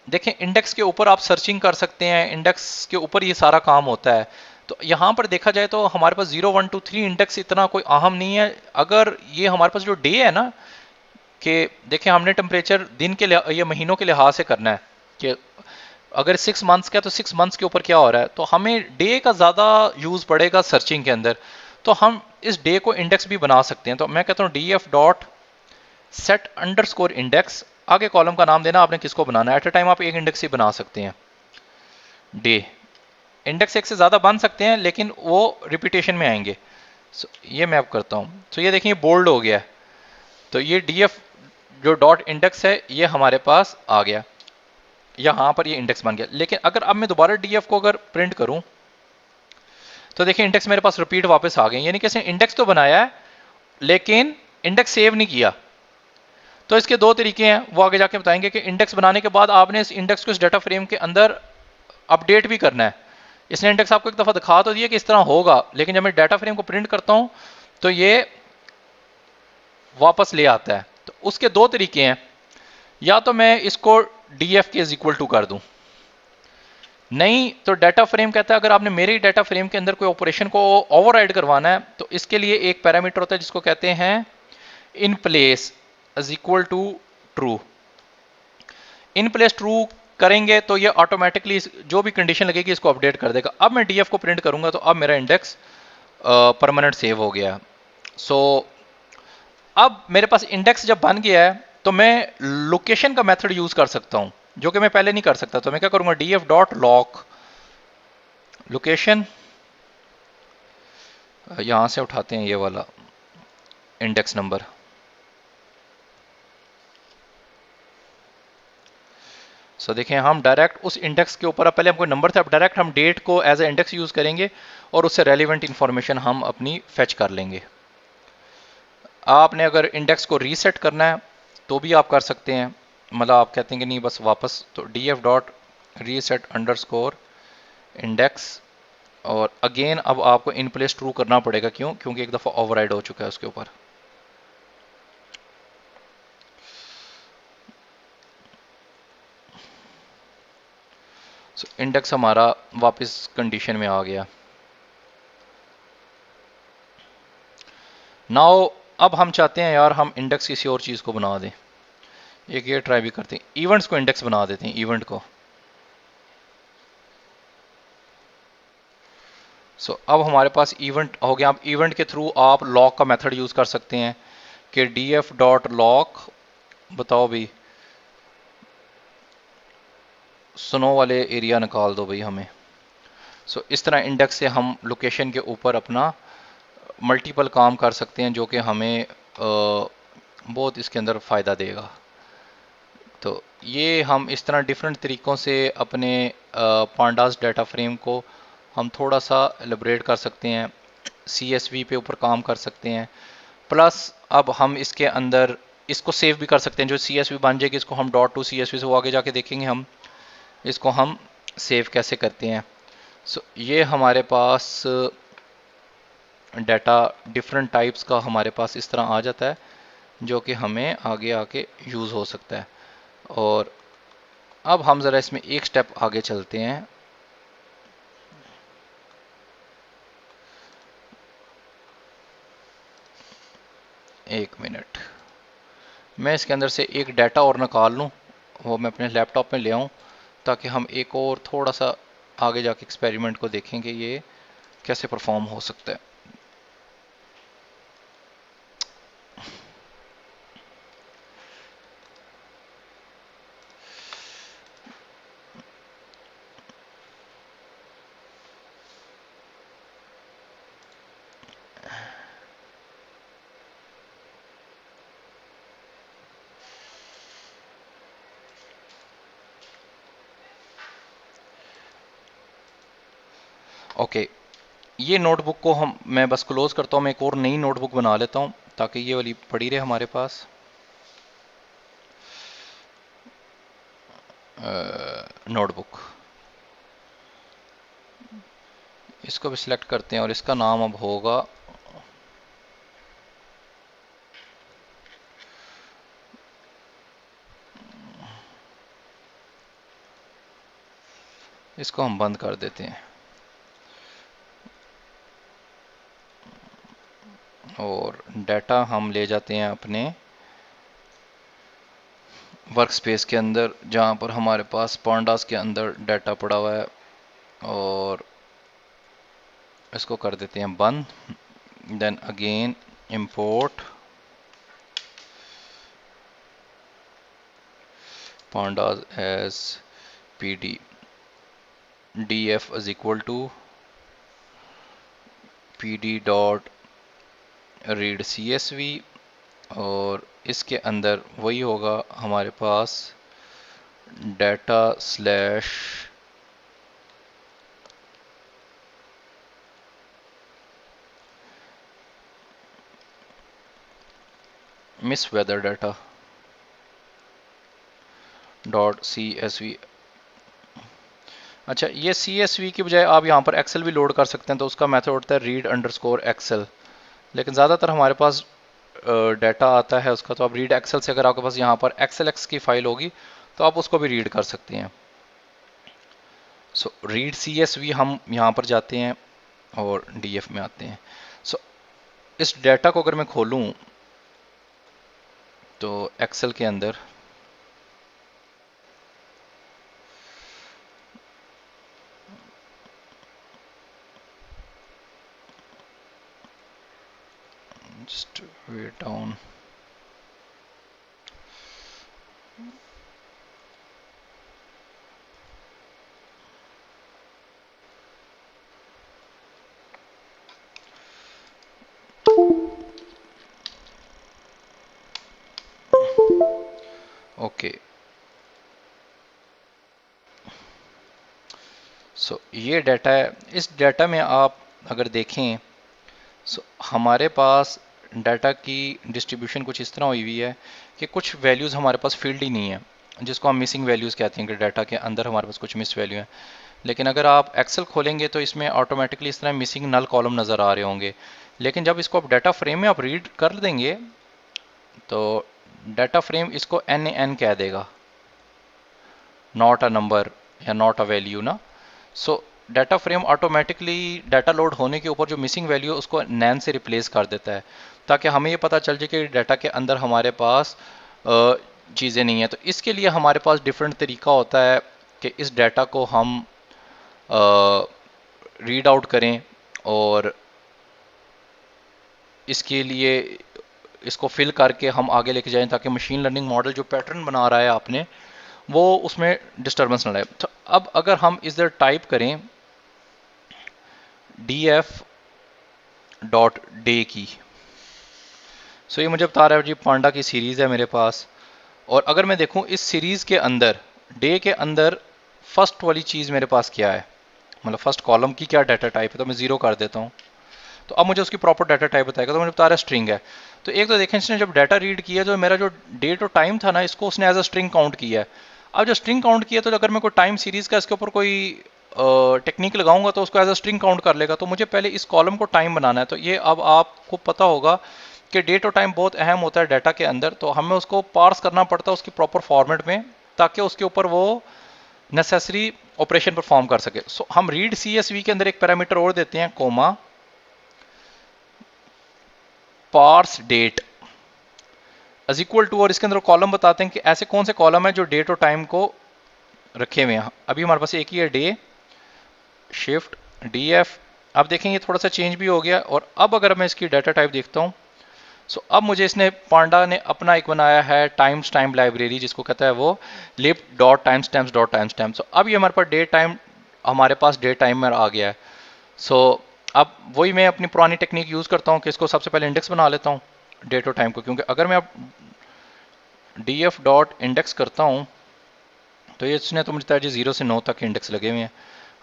देखें इंडेक्स के ऊपर आप सर्चिंग कर सकते हैं, इंडेक्स के ऊपर ये सारा काम होता है। तो यहाँ पर देखा जाए तो हमारे पास 0 1 2 3 इंडेक्स इतना कोई अहम नहीं है। अगर ये हमारे पास जो डे है ना, कि देखें हमने टेम्परेचर दिन के या महीनों के लिहाज से करना है कि अगर 6 मंथ्स का तो 6 मंथ्स के ऊपर क्या हो रहा है, तो हमें डे का ज़्यादा यूज़ पड़ेगा सर्चिंग के अंदर। तो हम इस डे को इंडेक्स भी बना सकते हैं। तो मैं कहता हूँ df dot set underscore index, आगे कॉलम का नाम देना आपने किसको बनाना है। एट अ टाइम आप एक इंडेक्स ही बना सकते हैं, डे इंडेक्स एक से ज़्यादा बन सकते हैं लेकिन वो रिपीटेशन में आएंगे। ये मैं अब करता हूँ। तो ये देखिए बोल्ड हो गया है। तो ये df जो डॉट इंडेक्स है ये हमारे पास आ गया, यहाँ पर ये इंडेक्स बन गया। लेकिन अगर अब मैं दोबारा df को अगर प्रिंट करूँ तो देखिए इंडेक्स मेरे पास रिपीट वापस आ गए, यानी कि इंडेक्स तो बनाया है लेकिन इंडेक्स सेव नहीं किया। तो इसके दो तरीके हैं, वो आगे जाके बताएंगे कि इंडेक्स बनाने के बाद आपने इस इंडेक्स को इस डाटा फ्रेम के अंदर अपडेट भी करना है। इसने इंडेक्स आपको एक दफ़ा दिखा तो दिया कि इस तरह होगा, लेकिन जब मैं डाटा फ्रेम को प्रिंट करता हूं तो ये वापस ले आता है। तो उसके दो तरीके हैं, या तो मैं इसको df के इक्वल टू कर दूं, नहीं तो डाटा फ्रेम कहता है अगर आपने मेरे डाटा फ्रेम के अंदर कोई ऑपरेशन को ओवरराइड करवाना है तो इसके लिए एक पैरामीटर होता है जिसको कहते हैं in place is equal to true. In place true करेंगे तो ये ऑटोमेटिकली जो भी कंडीशन लगेगी इसको अपडेट कर देगा। अब मैं df को प्रिंट करूंगा तो अब मेरा इंडेक्स परमानेंट सेव हो गया। सो अब मेरे पास इंडेक्स जब बन गया है तो मैं लोकेशन का मेथड यूज कर सकता हूं जो कि मैं पहले नहीं कर सकता। तो मैं क्या करूंगा df डॉट लॉक लोकेशन, यहां से उठाते हैं ये वाला इंडेक्स नंबर। सो देखें हम डायरेक्ट उस इंडेक्स के ऊपर, पहले हमको नंबर था, अब डायरेक्ट हम डेट को एज ए इंडेक्स यूज करेंगे और उससे रेलिवेंट इंफॉर्मेशन हम अपनी फेच कर लेंगे। आपने अगर इंडेक्स को रीसेट करना है तो भी आप कर सकते हैं, मतलब आप कहते हैं कि नहीं बस वापस, तो df dot reset underscore index, और अगेन अब आपको इन प्लेस ट्रू करना पड़ेगा, क्यों? क्योंकि एक दफ़ा ओवरराइड हो चुका है उसके ऊपर। इंडेक्स हमारा वापस कंडीशन में आ गया। नाउ अब हम चाहते हैं यार हम इंडेक्स किसी और चीज़ को बना दें, एक ये ट्राई भी करते हैं, इवेंट्स को इंडेक्स बना देते हैं, इवेंट को। अब हमारे पास इवेंट हो गया। अब इवेंट के थ्रू आप लॉक का मेथड यूज़ कर सकते हैं कि df डॉट लॉक, बताओ भाई स्नो वाले एरिया निकाल दो भाई हमें। इस तरह इंडेक्स से हम लोकेशन के ऊपर अपना मल्टीपल काम कर सकते हैं, जो कि हमें बहुत इसके अंदर फ़ायदा देगा। तो ये हम इस तरह डिफरेंट तरीक़ों से अपने पांडास डाटा फ्रेम को हम थोड़ा सा एलिब्रेट कर सकते हैं, CSV पे ऊपर काम कर सकते हैं। प्लस अब हम इसके अंदर इसको सेव भी कर सकते हैं, जो CSV बन जाएगी इसको हम डॉट टू CSV से वो आगे जाके देखेंगे हम इसको हम सेव कैसे करते हैं। ये हमारे पास डाटा डिफरेंट टाइप्स का हमारे पास इस तरह आ जाता है, जो कि हमें आगे आके यूज़ हो सकता है। और अब हम ज़रा इसमें एक स्टेप आगे चलते हैं। एक मिनट, मैं इसके अंदर से एक डाटा और निकाल लूँ, वो मैं अपने लैपटॉप में ले आऊँ, ताकि हम एक और थोड़ा सा आगे जाके एक्सपेरिमेंट को देखेंगे ये कैसे परफॉर्म हो सकता है। ओके, ये नोटबुक को मैं बस क्लोज करता हूँ, मैं एक और नई नोटबुक बना लेता हूँ ताकि ये वाली पड़ी रहे हमारे पास। नोटबुक, इसको भी सिलेक्ट करते हैं और इसका नाम अब होगा इसको हम बंद कर देते हैं और डाटा हम ले जाते हैं अपने वर्क स्पेस के अंदर, जहाँ पर हमारे पास पांडास के अंदर डाटा पड़ा हुआ है, और इसको कर देते हैं बंद। Then again import pandas as pd df is equal to pd dot read csv, और इसके अंदर वही होगा हमारे पास data slash miss weather data dot CSV। अच्छा, ये CSV की बजाय आप यहाँ पर एक्सेल भी लोड कर सकते हैं, तो उसका मेथड होता है रीड अंडरस्कोर एक्सेल, लेकिन ज़्यादातर हमारे पास डाटा आता है उसका, तो आप रीड एक्सेल से, अगर आपके पास यहाँ पर XLX की फाइल होगी तो आप उसको भी रीड कर सकते हैं। रीड CSV हम यहाँ पर जाते हैं और DF में आते हैं। इस डाटा को अगर मैं खोलूँ तो एक्सेल के अंदर just way down, ओके। ये डाटा है, इस डाटा में आप अगर देखें हमारे पास डाटा की डिस्ट्रीब्यूशन कुछ इस तरह हुई हुई है कि कुछ वैल्यूज़ हमारे पास फील्ड ही नहीं है, जिसको हम मिसिंग वैल्यूज़ कहते हैं कि डाटा के अंदर हमारे पास कुछ मिस वैल्यू है। लेकिन अगर आप एक्सेल खोलेंगे तो इसमें ऑटोमेटिकली इस तरह मिसिंग नल कॉलम नज़र आ रहे होंगे। लेकिन जब इसको आप डाटा फ्रेम में आप रीड कर देंगे तो डाटा फ्रेम इसको NaN कह देगा, नॉट अ नंबर या नॉट अ वैल्यू ना। सो data frame automatically data load होने के ऊपर जो मिसिंग वैल्यू है उसको नैन से रिप्लेस कर देता है, ताकि हमें ये पता चल जाए कि डाटा के अंदर हमारे पास चीज़ें नहीं हैं। तो इसके लिए हमारे पास डिफरेंट तरीका होता है कि इस डाटा को हम रीड आउट करें और इसके लिए इसको फिल करके हम आगे लेके जाएं, ताकि मशीन लर्निंग मॉडल जो पैटर्न बना रहा है आपने वो उसमें डिस्टर्बेंस ना लाए। तो अब अगर हम इधर टाइप करें df.day की, सो ये मुझे बता रहा है जी पांडा की सीरीज़ है मेरे पास। और अगर मैं देखूं इस सीरीज़ के अंदर डे के अंदर फर्स्ट वाली चीज़ मेरे पास क्या है, मतलब फर्स्ट कॉलम की क्या डाटा टाइप है, तो मैं ज़ीरो कर देता हूँ। तो अब मुझे उसकी प्रॉपर डाटा टाइप बताएगा, तो मुझे बता रहा है स्ट्रिंग है। तो एक तो देखें इसने जब डाटा रीड किया तो मेरा जो डेट और टाइम था ना इसको उसने एज अ स्ट्रिंग काउंट किया है। अब जो स्ट्रिंग काउंट किया तो अगर मैं कोई टाइम सीरीज़ का इसके ऊपर कोई टेक्निक लगाऊंगा तो उसको एज अ स्ट्रिंग काउंट कर लेगा। तो मुझे पहले इस कॉलम को टाइम बनाना है। तो ये अब आपको पता होगा कि डेट और टाइम बहुत अहम होता है डाटा के अंदर, तो हमें उसको पार्स करना पड़ता है उसकी प्रॉपर फॉर्मेट में, ताकि उसके ऊपर वो नेसेसरी ऑपरेशन परफॉर्म कर सके। सो हम रीड CSV के अंदर एक पैरामीटर और देते हैं, comma parse date is equal to, और इसके अंदर कॉलम बताते हैं कि ऐसे कौन से कॉलम है जो डेट और टाइम को रखे हुए हैं। अभी हमारे पास एक ही है डे, शिफ्ट DF। अब देखेंगे थोड़ा सा चेंज भी हो गया। और अब अगर मैं इसकी डाटा टाइप देखता हूं, सो अब मुझे इसने पांडा ने अपना एक बनाया है टाइम्स टाइम लाइब्रेरी, जिसको कहता है वो lib dot time stamps dot time stamp. So अब ये हमारे पास डे टाइम, हमारे पास डे टाइमर आ गया है। सो अब वही मैं अपनी पुरानी टेक्निक यूज़ करता हूँ कि इसको सबसे पहले इंडेक्स बना लेता हूँ डेट और टाइम को, क्योंकि अगर मैं अब DF डॉट इंडेक्स करता हूँ तो ये इसने तो मुझे बताया जी 0 से 9 तक इंडेक्स लगे हुए हैं।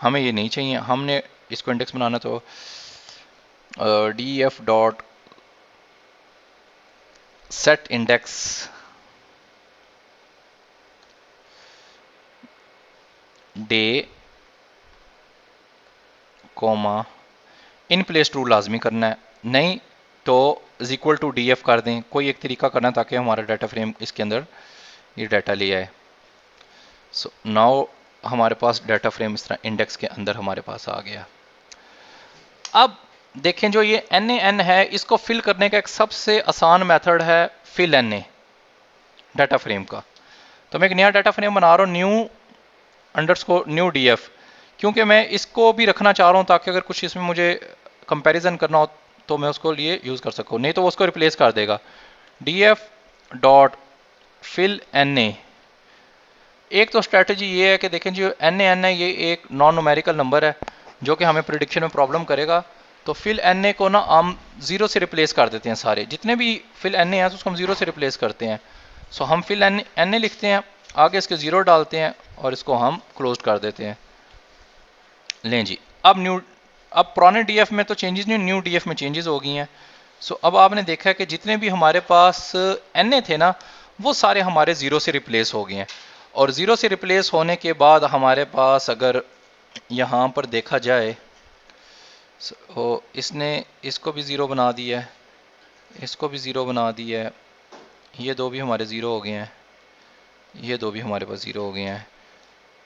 हमें ये नहीं चाहिए, हमने इसको इंडेक्स बनाना। तो DF dot set index day comma in place true लाजमी करना है, नहीं तो इज इक्वल टू DF कर दें। कोई एक तरीका करना है ताकि हमारा डाटा फ्रेम इसके अंदर ये डाटा ले आए। सो नाउ हमारे पास डाटा फ्रेम इस तरह इंडेक्स के अंदर हमारे पास आ गया। अब देखें जो ये NaN है, इसको फिल करने का एक सबसे आसान मेथड है फिल NA डाटा फ्रेम का। तो मैं एक नया डाटा फ्रेम बना रहा हूँ, न्यू DF, क्योंकि मैं इसको भी रखना चाह रहा हूँ ताकि अगर कुछ इसमें मुझे कंपैरिजन करना हो तो मैं उसको लिए यूज़ कर सकूँ, नहीं तो वो उसको रिप्लेस कर देगा। DF dot fill NA। एक तो स्ट्रैटेजी ये है कि देखें जो NaN है ये एक नॉन न्यूमेरिकल नंबर है जो कि हमें प्रिडिक्शन में प्रॉब्लम करेगा। तो फिल NA को ना हम 0 से रिप्लेस कर देते हैं, सारे जितने भी फिल NA हैं तो उसको हम 0 से रिप्लेस करते हैं। सो हम फिल NA लिखते हैं, आगे इसके 0 डालते हैं और इसको हम क्लोज कर देते हैं। लें जी, अब पुराने DF में तो चेंजेस नहीं, न्यू DF में चेंजेस हो गई हैं। सो अब आपने देखा है कि जितने भी हमारे पास NA थे ना वो सारे हमारे 0 से रिप्लेस हो गए हैं। और 0 से रिप्लेस होने के बाद हमारे पास अगर यहाँ पर देखा जाए तो इसने इसको भी 0 बना दिया है, इसको भी 0 बना दिया है, ये दो भी हमारे 0 हो गए हैं, ये दो भी हमारे पास 0 हो गए हैं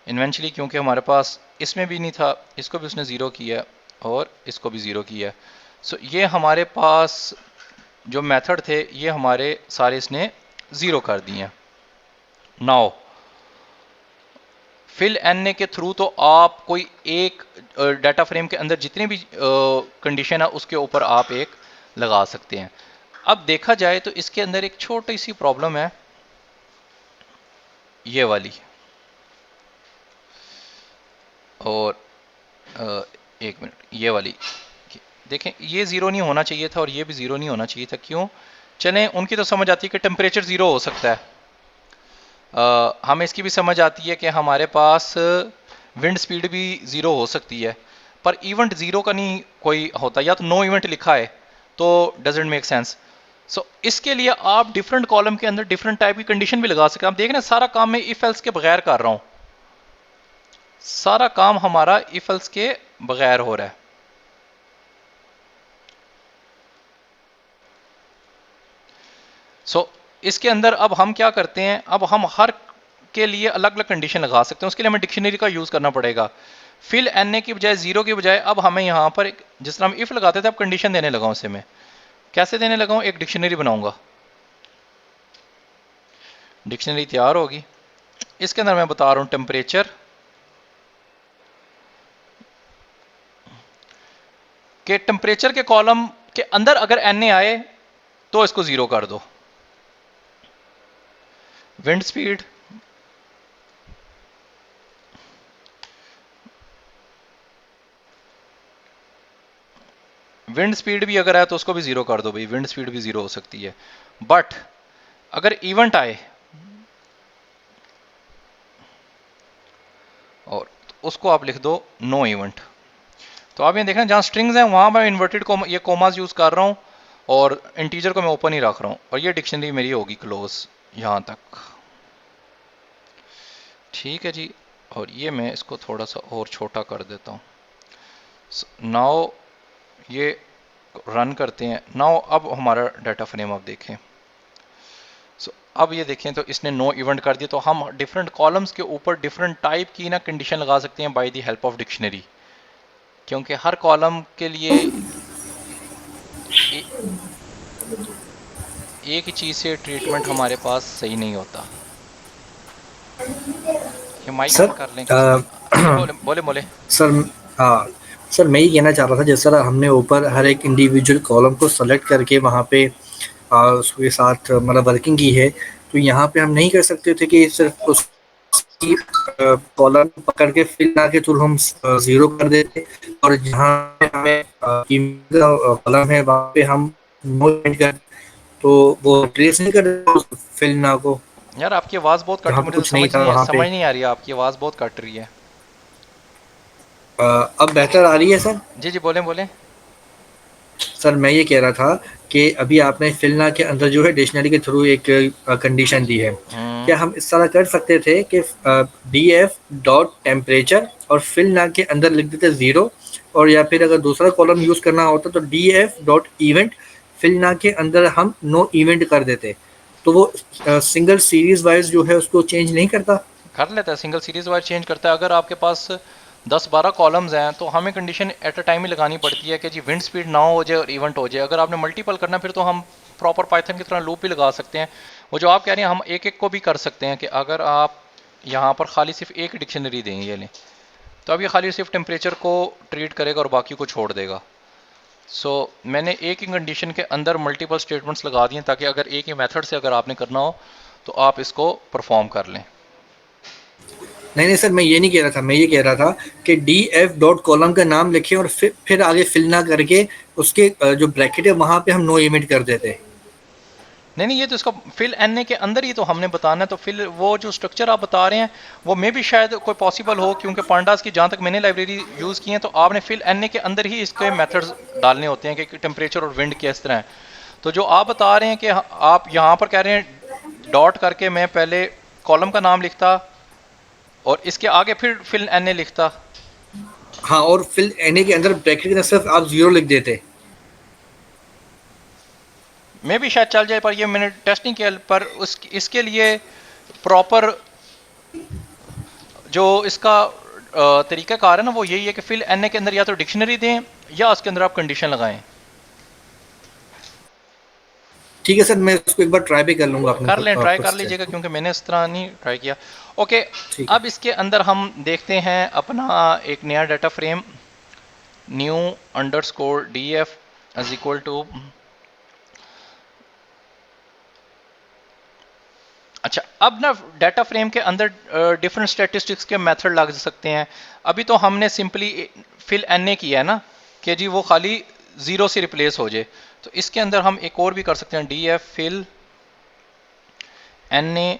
इन्वेंचुअली, क्योंकि हमारे पास इसमें भी नहीं था, इसको भी उसने 0 किया और इसको भी 0 किया। सो ये हमारे पास जो मेथड थे ये हमारे सारे इसने 0 कर दिए हैं। नाउ फिल NA के थ्रू तो आप कोई एक डाटा फ्रेम के अंदर जितनी भी कंडीशन है उसके ऊपर आप एक लगा सकते हैं। अब देखा जाए तो इसके अंदर एक छोटी सी प्रॉब्लम है, ये वाली। और एक मिनट, ये वाली देखें, ये 0 नहीं होना चाहिए था और ये भी 0 नहीं होना चाहिए था। क्यों? चलें, उनकी तो समझ आती है कि टेम्परेचर 0 हो सकता है, हमें इसकी भी समझ आती है कि हमारे पास विंड स्पीड भी 0 हो सकती है, पर इवेंट 0 का नहीं कोई होता, या तो नो इवेंट लिखा है तो डजेंट मेक सेंस। सो इसके लिए आप डिफरेंट कॉलम के अंदर डिफरेंट टाइप की कंडीशन भी लगा सकते हैं। आप देख रहे हैं सारा काम मैं इफ एल्स के बगैर कर रहा हूं, सारा काम हमारा इफ एल्स के बगैर हो रहा है। इसके अंदर अब हम क्या करते हैं, अब हम हर के लिए अलग अलग कंडीशन लगा सकते हैं। उसके लिए हमें डिक्शनरी का यूज करना पड़ेगा। फिल एन की बजाय जीरो की बजाय अब हमें यहां पर जिस तरह हम इफ लगाते थे अब कंडीशन देने लगा हूं। उसे मैं कैसे देने लगा हूं, एक डिक्शनरी बनाऊंगा, डिक्शनरी तैयार होगी। इसके अंदर मैं बता रहा हूं टेम्परेचर के, टेम्परेचर के कॉलम के अंदर अगर एन आए तो इसको जीरो कर दो। विंड स्पीड, विंड स्पीड भी अगर है तो उसको भी जीरो कर दो भाई, विंड स्पीड भी जीरो हो सकती है। बट अगर इवेंट आए और उसको आप लिख दो नो इवेंट। तो आप ये देखें जहां स्ट्रिंग्स हैं वहां मैं इन्वर्टेड ये कोमास यूज कर रहा हूं और इंटीजर को मैं ओपन ही रख रहा हूं, और ये डिक्शनरी मेरी होगी क्लोज यहां तक। ठीक है जी, और ये मैं इसको थोड़ा सा और छोटा कर देता हूं। नाउ ये रन करते हैं। नाउ अब हमारा डाटा फ्रेम आप देखें। अब ये देखें तो इसने नो इवेंट कर दिया। तो हम डिफरेंट कॉलम्स के ऊपर डिफरेंट टाइप की ना कंडीशन लगा सकते हैं by the help of dictionary, क्योंकि हर कॉलम के लिए एक ही चीज से ट्रीटमेंट हमारे पास सही नहीं होता। ये माइक सर ऑन कर लें किसी का। जी बोले बोले बोले। सर हाँ सर, मैं ये कहना चाह रहा था, जिस तरह हमने ऊपर हर एक इंडिविजुअल कॉलम को सेलेक्ट करके वहाँ पे उसके साथ मतलब वर्किंग की है, तो यहाँ पे हम नहीं कर सकते थे कि सिर्फ उसकी कॉलम पकड़ के फिल ना के थ्रू हम जीरो कर देते, और जहाँ पे हमें कॉलम है वहाँ पे हम नो कर, तो वो ट्रेस नहीं कर फिल ना को, यार आपकी आवाज़ बहुत कट जहाँ रही, पे मुझे तो कुछ नहीं था वहाँ पे। समझ नहीं आ रही है, आपकी आवाज़ बहुत कट रही है। अब बेहतर आ रही है सर? जी जी बोले बोले। सर मैं ये कह रहा था कि अभी आपने फिलना के अंदर जो है डिक्शनरी के थ्रू एक कंडीशन दी है, क्या हम इस तरह कर सकते थे कि डी एफ डॉट टेम्परेचर और फिलना के अंदर लिख देते ज़ीरो, और या फिर अगर दूसरा कॉलम यूज़ करना होता तो डी एफ डॉट इवेंट फिलना के अंदर हम नो इवेंट कर देते, तो वो सिंगल सीरीज वाइज जो है उसको चेंज नहीं करता? कर लेता है, सिंगल सीरीज वाइज चेंज करता है। अगर आपके पास 10-12 कॉलम्स हैं तो हमें कंडीशन एट अ टाइम ही लगानी पड़ती है कि जी विंड स्पीड ना हो जाए और इवेंट हो जाए। अगर आपने मल्टीपल करना फिर तो हम प्रॉपर पाइथन की तरह लूप भी लगा सकते हैं। वो जो आप कह रहे हैं हम एक एक को भी कर सकते हैं कि अगर आप यहाँ पर खाली सिर्फ एक डिक्शनरी देंगे ये लें, तो अब ये खाली सिर्फ टेम्परेचर को ट्रीट करेगा और बाकी को छोड़ देगा। मैंने एक ही कंडीशन के अंदर मल्टीपल स्टेटमेंट्स लगा दिए ताकि अगर एक ही मेथड से अगर आपने करना हो तो आप इसको परफॉर्म कर लें। नहीं नहीं सर, मैं ये नहीं कह रहा था, मैं ये कह रहा था कि डी एफ डॉट कॉलम का नाम लिखे और फिर आगे फिल ना करके उसके जो ब्रैकेट है वहां पे हम नो इवेंट कर देते। नहीं नहीं, ये तो इसका फिल एन के अंदर ही तो हमने बताना है। तो फिल वो जो स्ट्रक्चर आप बता रहे हैं वो मे भी शायद कोई पॉसिबल हो, क्योंकि पांडास की जहाँ तक मैंने लाइब्रेरी यूज़ की है तो आपने फिल एन के अंदर ही इसके मेथड्स डालने होते हैं कि टेम्परेचर और विंड किस तरह है। तो जो आप बता रहे हैं कि आप यहाँ पर कह रहे हैं डॉट करके मैं पहले कॉलम का नाम लिखता और इसके आगे फिर फिल एन लिखता। हाँ, और फिल एन के अंदर ब्रैकेट के अंदर सिर्फ आप जीरो लिख देते। मैं भी शायद चल जाए, पर ये मैंने टेस्ट नहीं किया। पर इसके लिए प्रॉपर जो इसका तरीकाकार है ना वो यही है कि फिल एन के अंदर या तो डिक्शनरी दें या उसके अंदर आप कंडीशन लगाएं। ठीक है सर, मैं उसको एक बार ट्राई भी कर लूंगा अपने कर लें, ट्राई खुद कर से। लीजिएगा, क्योंकि मैंने इस तरह नहीं ट्राई किया। ओके, ठीक है। अब इसके अंदर हम देखते हैं अपना एक नया data frame, new underscore D F is equal to. अच्छा, अब ना डाटा फ्रेम के अंदर डिफरेंट स्टैटिस्टिक्स के मेथड लग सकते हैं। अभी तो हमने सिंपली फिल एन किया है ना कि जी वो खाली जीरो से रिप्लेस हो जाए। तो इसके अंदर हम एक और भी कर सकते हैं, D F fill N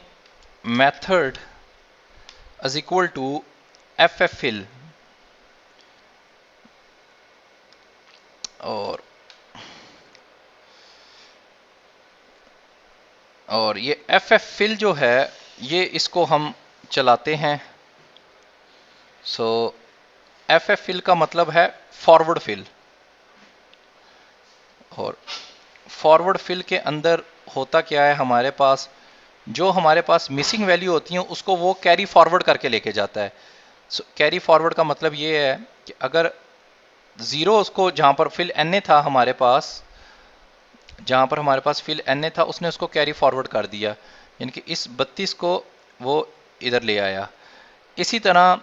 method is equal to F F fill. और और ये FF fill जो है ये इसको हम चलाते हैं। सो FF fill का मतलब है फॉरवर्ड फिल, और फॉरवर्ड फिल के अंदर होता क्या है, हमारे पास जो हमारे पास मिसिंग वैल्यू होती हैं उसको वो कैरी फॉरवर्ड करके लेके जाता है। कैरी फॉरवर्ड का मतलब ये है कि अगर ज़ीरो उसको जहाँ पर फिल एन था हमारे पास, जहाँ पर हमारे पास फिल एन था उसने उसको कैरी फॉरवर्ड कर दिया, यानी कि इस 32 को वो इधर ले आया। इसी तरह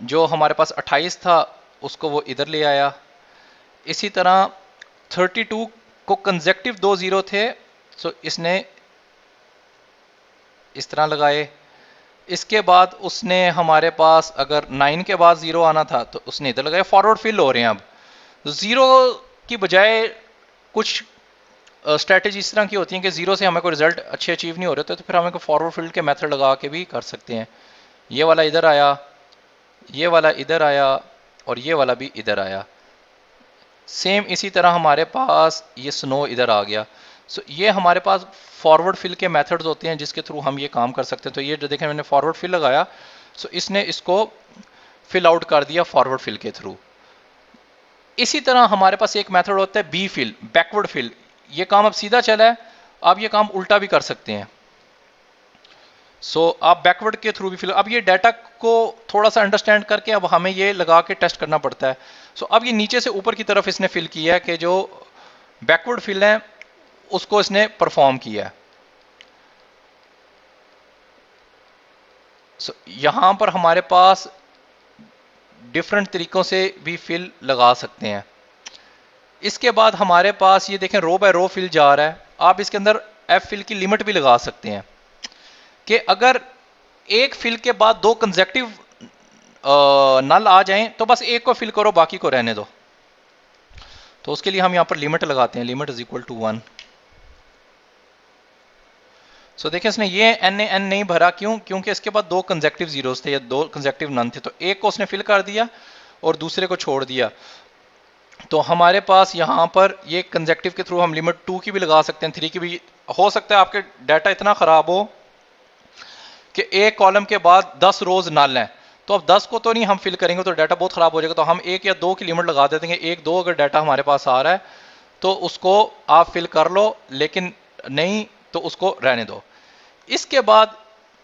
जो हमारे पास 28 था उसको वो इधर ले आया। इसी तरह 32 को कंजेक्टिव 2 ज़ीरो थे, सो इसने इस तरह लगाए। इसके बाद उसने हमारे पास अगर 9 के बाद 0 आना था तो उसने इधर लगाया। फॉरवर्ड फिल हो रहे हैं अब, तो 0 की बजाय कुछ स्ट्रैटेजी इस तरह की होती हैं कि 0 से हमें कोई रिजल्ट अच्छे अचीव नहीं हो रहे, तो फिर हमें फॉरवर्ड फिल के मेथड लगा के भी कर सकते हैं। ये वाला इधर आया, ये वाला इधर आया, और ये वाला भी इधर आया। सेम इसी तरह हमारे पास ये स्नो इधर आ गया। सो ये हमारे पास फॉरवर्ड फिल के मेथड्स होते हैं जिसके थ्रू हम ये काम कर सकते हैं। तो ये जो देखें मैंने फॉरवर्ड फिल लगाया, सो इसने इसको फिल आउट कर दिया फॉरवर्ड फिल के थ्रू। इसी तरह हमारे पास एक मेथड होता है बी फिल, बैकवर्ड फिल। ये काम अब सीधा चला है, आप ये काम उल्टा भी कर सकते हैं। सो आप बैकवर्ड के थ्रू भी फिल, अब ये डाटा को थोड़ा सा अंडरस्टैंड करके अब हमें ये लगा के टेस्ट करना पड़ता है। सो अब ये नीचे से ऊपर की तरफ इसने फिल किया है कि जो बैकवर्ड फिल है उसको इसने परफॉर्म किया है। सो यहां पर हमारे पास डिफरेंट तरीकों से भी फिल लगा सकते हैं। इसके बाद हमारे पास ये देखें रो बाय रो फिल जा रहा है। आप इसके अंदर एफ फिल की लिमिट भी लगा सकते हैं कि अगर एक फिल के बाद 2 कंसेक्टिव नल आ जाएं तो बस एक को फिल करो, बाकी को रहने दो। तो उसके लिए हम यहां पर लिमिट लगाते हैं, लिमिट इज इक्वल टू 1। सो देखिए इसने ये एन नहीं भरा, क्यों? क्योंकि इसके बाद 2 कंसेक्टिव जीरोस थे या 2 कंसेक्टिव नन थे, तो एक को उसने फिल कर दिया और दूसरे को छोड़ दिया। तो हमारे पास यहाँ पर ये कंसेक्टिव के थ्रू हम लिमिट 2 की भी लगा सकते हैं, 3 की भी। हो सकता है आपके डाटा इतना खराब हो कि एक कॉलम के बाद 10 रोज नल हैं, तो अब 10 को तो नहीं हम फिल करेंगे, तो डाटा बहुत खराब हो जाएगा। तो हम 1 या 2 की लिमिट लगा देते हैं, 1-2 अगर डाटा हमारे पास आ रहा है तो उसको आप फिल कर लो, लेकिन नहीं तो उसको रहने दो। इसके बाद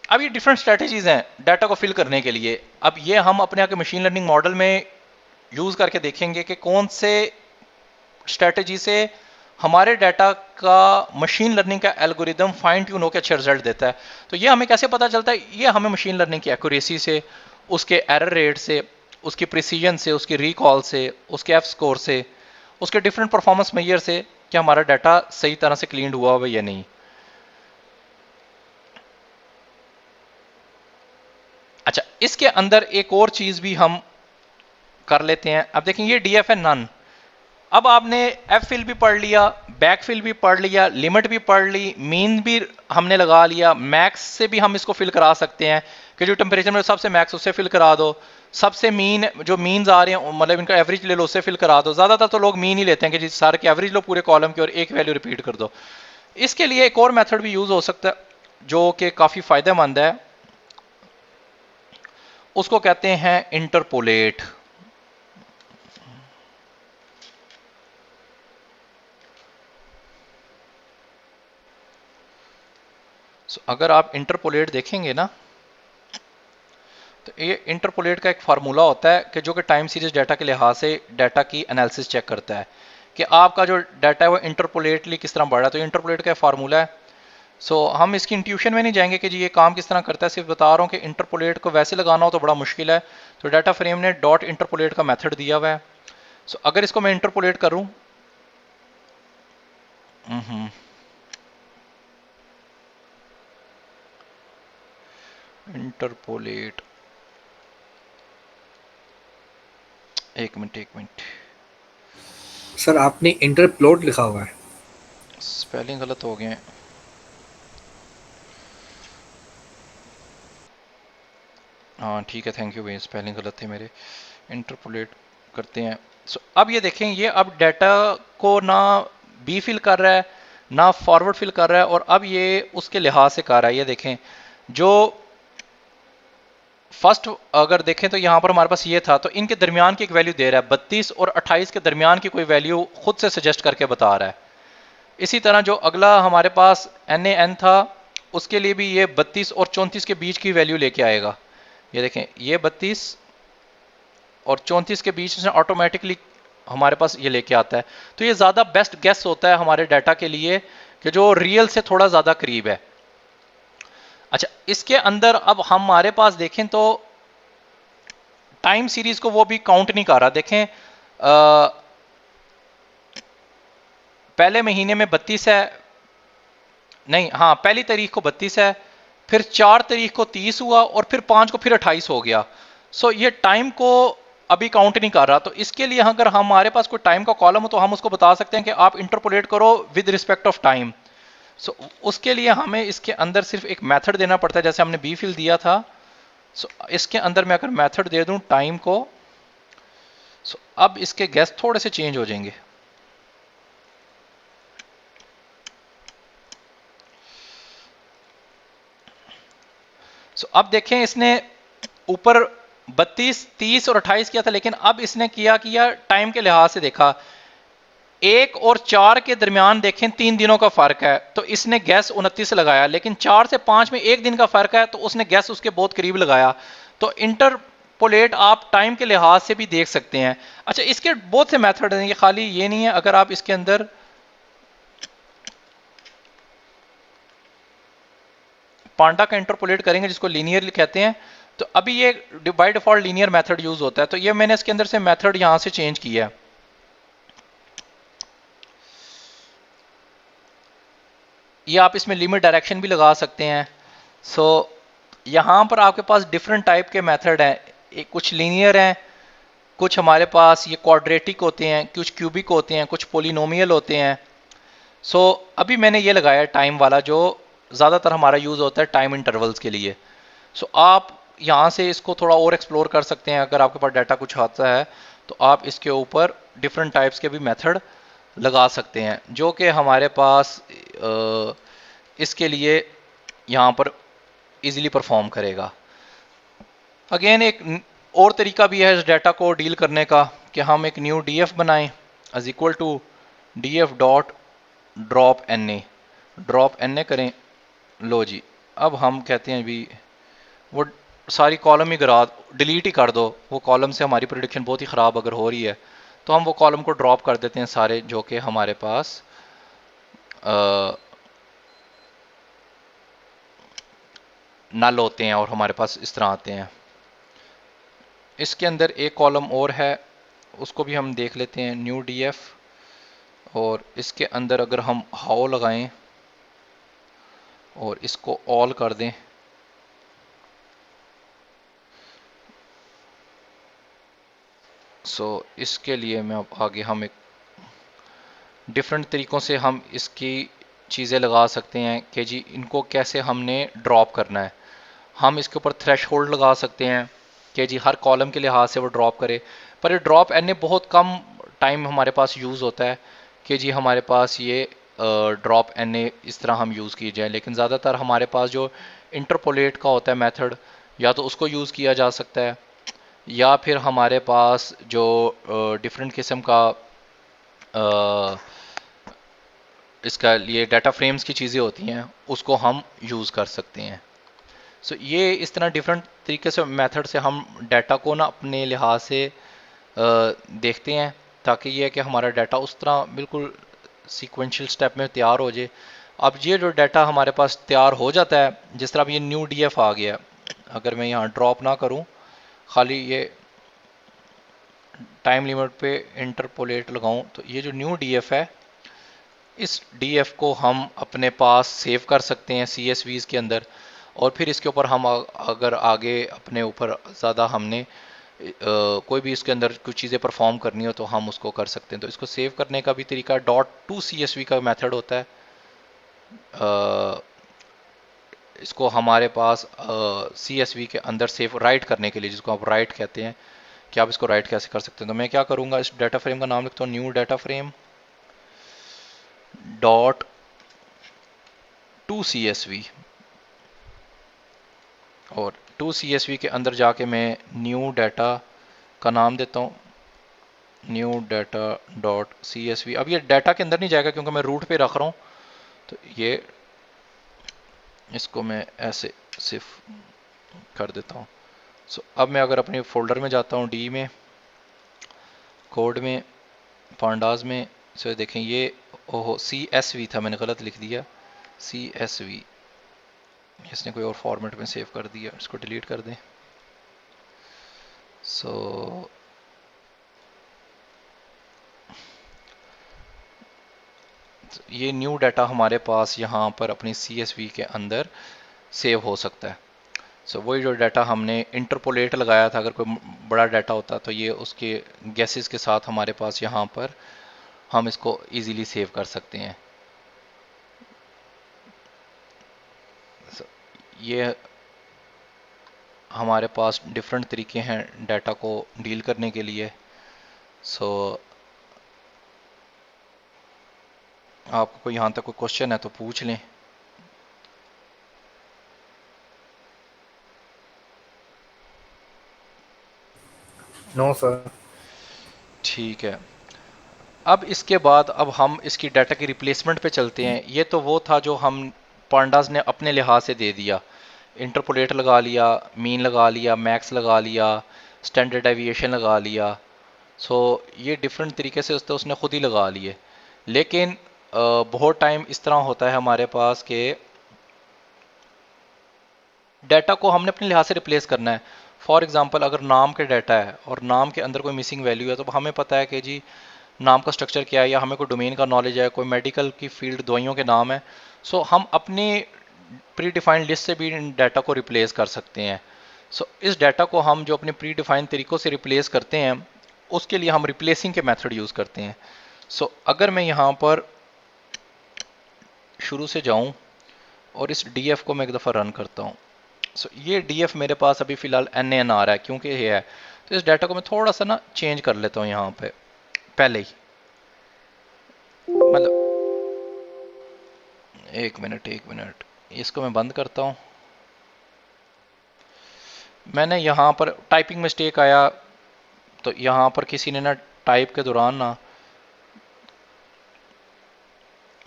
अब ये डिफरेंट स्ट्रेटजीज हैं डाटा को फिल करने के लिए। अब ये हम अपने आगे मशीन लर्निंग मॉडल में यूज करके देखेंगे कि कौन से स्ट्रेटजी से हमारे डाटा का मशीन लर्निंग का एल्गोरिदम फाइन ट्यून होकर अच्छा रिजल्ट देता है। तो ये हमें कैसे पता चलता है? ये हमें मशीन लर्निंग की एक्यूरेसी से, उसके एरर रेट से, उसकी प्रिसीजन से, उसकी रिकॉल से, उसके एफ स्कोर से, उसके डिफरेंट परफॉर्मेंस मेजर से कि हमारा डाटा सही तरह से क्लीन हुआ हुआ या नहीं। अच्छा, इसके अंदर एक और चीज भी हम कर लेते हैं। अब देखें ये डीएफ है नन। अब आपने एफ फिल भी पढ़ लिया, बैक फिल भी पढ़ लिया, लिमिट भी पढ़ ली, मीन भी हमने लगा लिया। मैक्स से भी हम इसको फिल करा सकते हैं कि जो टेम्परेचर में सबसे मैक्स उससे फिल करा दो, सबसे मीन जो मीन्स आ रहे हैं मतलब इनका एवरेज ले लो उससे फिल करा दो। ज्यादातर तो लोग मीन ही लेते हैं कि जी सारे के एवरेज लो पूरे कॉलम की और एक वैल्यू रिपीट कर दो। इसके लिए एक और मेथड भी यूज हो सकता है जो कि काफी फायदेमंद है, उसको कहते हैं इंटरपोलेट। अगर आप इंटरपोलेट देखेंगे ना तो ये इंटरपोलेट का एक फार्मूला होता है कि जो कि टाइम सीरीज डाटा के लिहाज से डाटा की एनालिसिस चेक करता है कि आपका जो डाटा है वो इंटरपोलेटली किस तरह बढ़ रहा है। तो इंटरपोलेट का फार्मूला है। सो हम इसकी इंट्यूशन में नहीं जाएंगे कि जी ये काम किस तरह करता है, सिर्फ बता रहा हूँ कि इंटरपोलेट को वैसे लगाना हो तो बड़ा मुश्किल है। तो डाटा फ्रेम ने डॉट इंटरपोलेट का मेथड दिया हुआ है। सो अगर इसको मैं इंटरपोलेट करूँ, इंटरपोलेट, एक मिनट सर आपने इंटरप्लोट लिखा हुआ है, स्पेलिंग गलत हो गए। हाँ ठीक है, थैंक यू भैया, स्पेलिंग गलत थे मेरे। इंटरपोलेट करते हैं। सो अब ये देखें, ये अब डाटा को ना बी फिल कर रहा है ना फॉरवर्ड फिल कर रहा है, और अब ये उसके लिहाज से कर रहा है। ये देखें, जो फर्स्ट अगर देखें तो यहां पर हमारे पास ये था, तो इनके दरमियान की एक वैल्यू दे रहा है, 32 और 28 के दरमियान की कोई वैल्यू खुद से सजेस्ट करके बता रहा है। इसी तरह जो अगला हमारे पास NaN था, उसके लिए भी ये 32 और 34 के बीच की वैल्यू लेके आएगा। ये देखें, ये 32 और 34 के बीच से ऑटोमेटिकली हमारे पास ये लेके आता है। तो ये ज़्यादा बेस्ट गेस होता है हमारे डाटा के लिए, कि जो रियल से थोड़ा ज़्यादा करीब है। अच्छा, इसके अंदर अब हमारे पास देखें तो टाइम सीरीज को वो भी काउंट नहीं कर रहा। देखें, पहले महीने में 32 है, नहीं, हाँ, पहली तारीख को 32 है, फिर 4 तारीख को 30 हुआ, और फिर 5 को फिर 28 हो गया। सो ये टाइम को अभी काउंट नहीं कर रहा। तो इसके लिए अगर हमारे पास कोई टाइम का कॉलम हो तो हम उसको बता सकते हैं कि आप इंटरपोलेट करो विद रिस्पेक्ट ऑफ टाइम। सो उसके लिए हमें इसके अंदर सिर्फ एक मेथड देना पड़ता है, जैसे हमने बी फिल दिया था। सो इसके अंदर मैं अगर मेथड दे दूं टाइम को, सो अब इसके गेस थोड़े से चेंज हो जाएंगे। सो अब देखें, इसने ऊपर 32, 30 और 28 किया था, लेकिन अब इसने किया टाइम के लिहाज से देखा। 1 और 4 के दरमियान देखें 3 दिनों का फर्क है, तो इसने गैस 29 लगाया, लेकिन 4 से 5 में 1 दिन का फर्क है, तो उसने गैस उसके बहुत करीब लगाया। तो इंटरपोलेट आप टाइम के लिहाज से भी देख सकते हैं। अच्छा, इसके बहुत से मेथड हैं, ये खाली ये नहीं है। अगर आप इसके अंदर पांडा का इंटरपोलेट करेंगे, जिसको लीनियर कहते हैं, तो अभी ये by default linear method use होता है। तो ये मैंने इसके अंदर से मेथड यहां से चेंज किया है। ये आप इसमें लिमिट डायरेक्शन भी लगा सकते हैं। सो यहां पर आपके पास डिफरेंट टाइप के मेथड हैं, कुछ लीनियर हैं, कुछ हमारे पास ये क्वाड्रेटिक होते हैं, कुछ क्यूबिक होते हैं, कुछ पोलिनोमियल होते हैं। सो अभी मैंने ये लगाया टाइम वाला, जो ज़्यादातर हमारा यूज़ होता है टाइम इंटरवल्स के लिए। सो आप यहाँ से इसको थोड़ा और एक्सप्लोर कर सकते हैं। अगर आपके पास डाटा कुछ आता है तो आप इसके ऊपर डिफरेंट टाइप्स के भी मेथड लगा सकते हैं, जो कि हमारे पास इसके लिए यहाँ पर इजीली परफॉर्म करेगा। अगेन एक और तरीका भी है इस डाटा को डील करने का, कि हम एक न्यू DF बनाएं as equal to DF dot drop NA करें। लो जी, अब हम कहते हैं भी वो सारी कॉलम ही गिरा डिलीट ही कर दो। वो कॉलम से हमारी प्रेडिक्शन बहुत ही ख़राब अगर हो रही है, तो हम वो कॉलम को ड्रॉप कर देते हैं सारे, जो कि हमारे पास नल होते हैं और हमारे पास इस तरह आते हैं। इसके अंदर एक कॉलम और है, उसको भी हम देख लेते हैं, न्यू DF, और इसके अंदर अगर हम हाउ लगाएं और इसको ऑल कर दें, सो इसके लिए मैं अब आगे हम एक डिफरेंट तरीक़ों से हम इसकी चीज़ें लगा सकते हैं कि जी इनको कैसे हमने ड्रॉप करना है। हम इसके ऊपर थ्रेशहोल्ड लगा सकते हैं कि जी हर कॉलम के लिहाज से वो ड्रॉप करे। पर ये ड्रॉप NA बहुत कम टाइम हमारे पास यूज़ होता है कि जी हमारे पास ये ड्रॉप NA इस तरह हम यूज़ किए जाए। लेकिन ज़्यादातर हमारे पास जो इंटरपोलेट का होता है मेथड, या तो उसको यूज़ किया जा सकता है, या फिर हमारे पास जो डिफरेंट किस्म का इसका लिए डाटा फ्रेम्स की चीज़ें होती हैं, उसको हम यूज़ कर सकते हैं। सो ये इस तरह डिफरेंट तरीके से मेथड से हम डाटा को ना अपने लिहाज से देखते हैं, ताकि ये है कि हमारा डाटा उस तरह बिल्कुल सीक्वेंशियल स्टेप में तैयार हो जाए। अब ये जो डाटा हमारे पास तैयार हो जाता है, जिस तरह अब ये न्यू DF आ गया, अगर मैं यहाँ ड्रॉप ना करूँ, खाली ये टाइम लिमिट पे इंटरपोलेट लगाऊं, तो ये जो न्यू DF है, इस DF को हम अपने पास सेव कर सकते हैं CSVs के अंदर, और फिर इसके ऊपर हम अगर आगे अपने ऊपर ज़्यादा हमने कोई भी इसके अंदर कुछ चीज़ें परफॉर्म करनी हो तो हम उसको कर सकते हैं। तो इसको सेव करने का भी तरीका .to_CSV का मेथड होता है। इसको हमारे पास CSV के अंदर सेव राइट करने के लिए, जिसको आप राइट कहते हैं, कि आप इसको राइट कैसे कर सकते हैं। तो मैं क्या करूँगा, इस डाटा फ्रेम का नाम लिखता हूँ new data frame dot 2CSV, और 2CSV के अंदर जाके मैं न्यू डाटा का नाम देता हूँ, न्यू डाटा डॉट CSV। अब ये डाटा के अंदर नहीं जाएगा क्योंकि मैं रूट पे रख रहा हूँ, तो ये इसको मैं ऐसे सिर्फ कर देता हूँ। सो अब मैं अगर अपने फोल्डर में जाता हूँ, डी में, कोड में, पांडाज में, सो देखें ये ओहो CSV था, मैंने गलत लिख दिया CSV, इसने कोई और फॉर्मेट में सेव कर दिया, इसको डिलीट कर दें। सो ये न्यू डाटा हमारे पास यहाँ पर अपनी CSV के अंदर सेव हो सकता है। सो वही जो डाटा हमने इंटरपोलेट लगाया था, अगर कोई बड़ा डाटा होता तो ये उसके गैसेस के साथ हमारे पास यहाँ पर हम इसको इजीली सेव कर सकते हैं। So, ये हमारे पास डिफरेंट तरीके हैं डाटा को डील करने के लिए। सो आपको कोई यहाँ तक कोई क्वेश्चन है तो पूछ लें। No sir. ठीक है, अब इसके बाद अब हम इसकी डाटा की रिप्लेसमेंट पे चलते हैं। ये तो वो था जो हम पांडास ने अपने लिहाज से दे दिया, इंटरपोलेट लगा लिया, मीन लगा लिया, मैक्स लगा लिया, स्टैंडर्ड डेविएशन लगा लिया। सो ये डिफरेंट तरीके से उसने खुद ही लगा लिए। लेकिन बहुत टाइम इस तरह होता है हमारे पास कि डाटा को हमने अपने लिहाज से रिप्लेस करना है। फॉर एग्जांपल अगर नाम के डाटा है और नाम के अंदर कोई मिसिंग वैल्यू है, तो हमें पता है कि जी नाम का स्ट्रक्चर क्या है, या हमें कोई डोमेन का नॉलेज है, कोई मेडिकल की फील्ड दवाइयों के नाम है। सो हम अपनी प्री डिफाइंड लिस्ट से भी इन डाटा को रिप्लेस कर सकते हैं। सो इस डाटा को हम जो अपने प्री डिफाइंड तरीक़ों से रिप्लेस करते हैं, उसके लिए हम रिप्लेसिंग के मेथड यूज़ करते हैं। सो अगर मैं यहाँ पर शुरू से जाऊँ और इस DF को मैं एक दफ़ा रन करता हूँ, सो ये DF मेरे पास अभी फ़िलहाल NaN आ रहा है क्योंकि ये है। तो इस डाटा को मैं थोड़ा सा ना चेंज कर लेता हूँ यहाँ पे पहले ही, मतलब एक मिनट इसको मैं बंद करता हूँ। मैंने यहाँ पर टाइपिंग मिस्टेक आया, तो यहाँ पर किसी ने ना टाइप के दौरान ना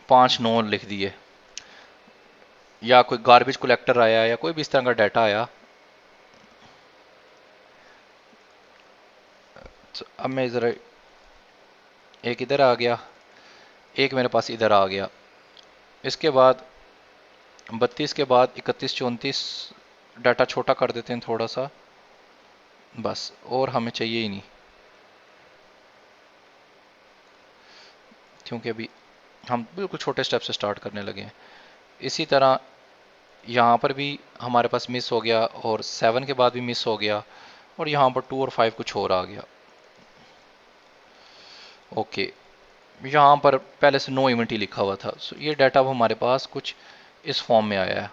5 9 लिख दिए, या कोई गार्बेज कलेक्टर आया, या कोई भी इस तरह का डाटा आया। तो अब मैं ज़रा एक इधर आ गया, एक मेरे पास इधर आ गया, इसके बाद 32 के बाद 31 34 डाटा छोटा कर देते हैं थोड़ा सा, बस, और हमें चाहिए ही नहीं, क्योंकि अभी हम बिल्कुल छोटे स्टेप से स्टार्ट करने लगे हैं। इसी तरह यहाँ पर भी हमारे पास मिस हो गया, और 7 के बाद भी मिस हो गया, और यहाँ पर 2 और 5 कुछ और आ गया। ओके, यहाँ पर पहले से नो इवेंट ही लिखा हुआ था। सो ये डाटा अब हमारे पास कुछ इस फॉर्म में आया है।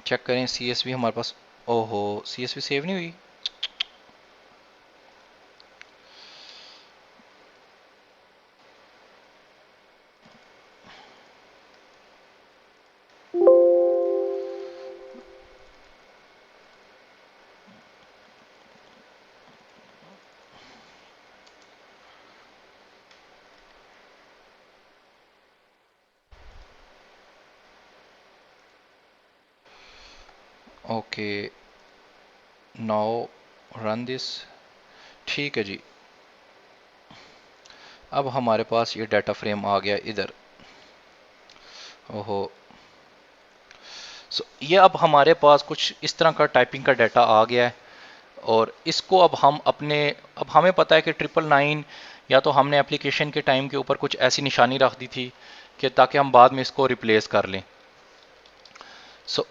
चेक करें CSV हमारे पास, ओहो CSV सेव नहीं हुई। Okay, now run this. ठीक है जी, अब हमारे पास ये डाटा फ्रेम आ गया इधर। ओहो, सो ये अब हमारे पास कुछ इस तरह का टाइपिंग का डाटा आ गया है, और इसको अब हम अब हमें पता है कि 999, या तो हमने एप्लीकेशन के टाइम के ऊपर कुछ ऐसी निशानी रख दी थी कि ताकि हम बाद में इसको रिप्लेस कर लें। सो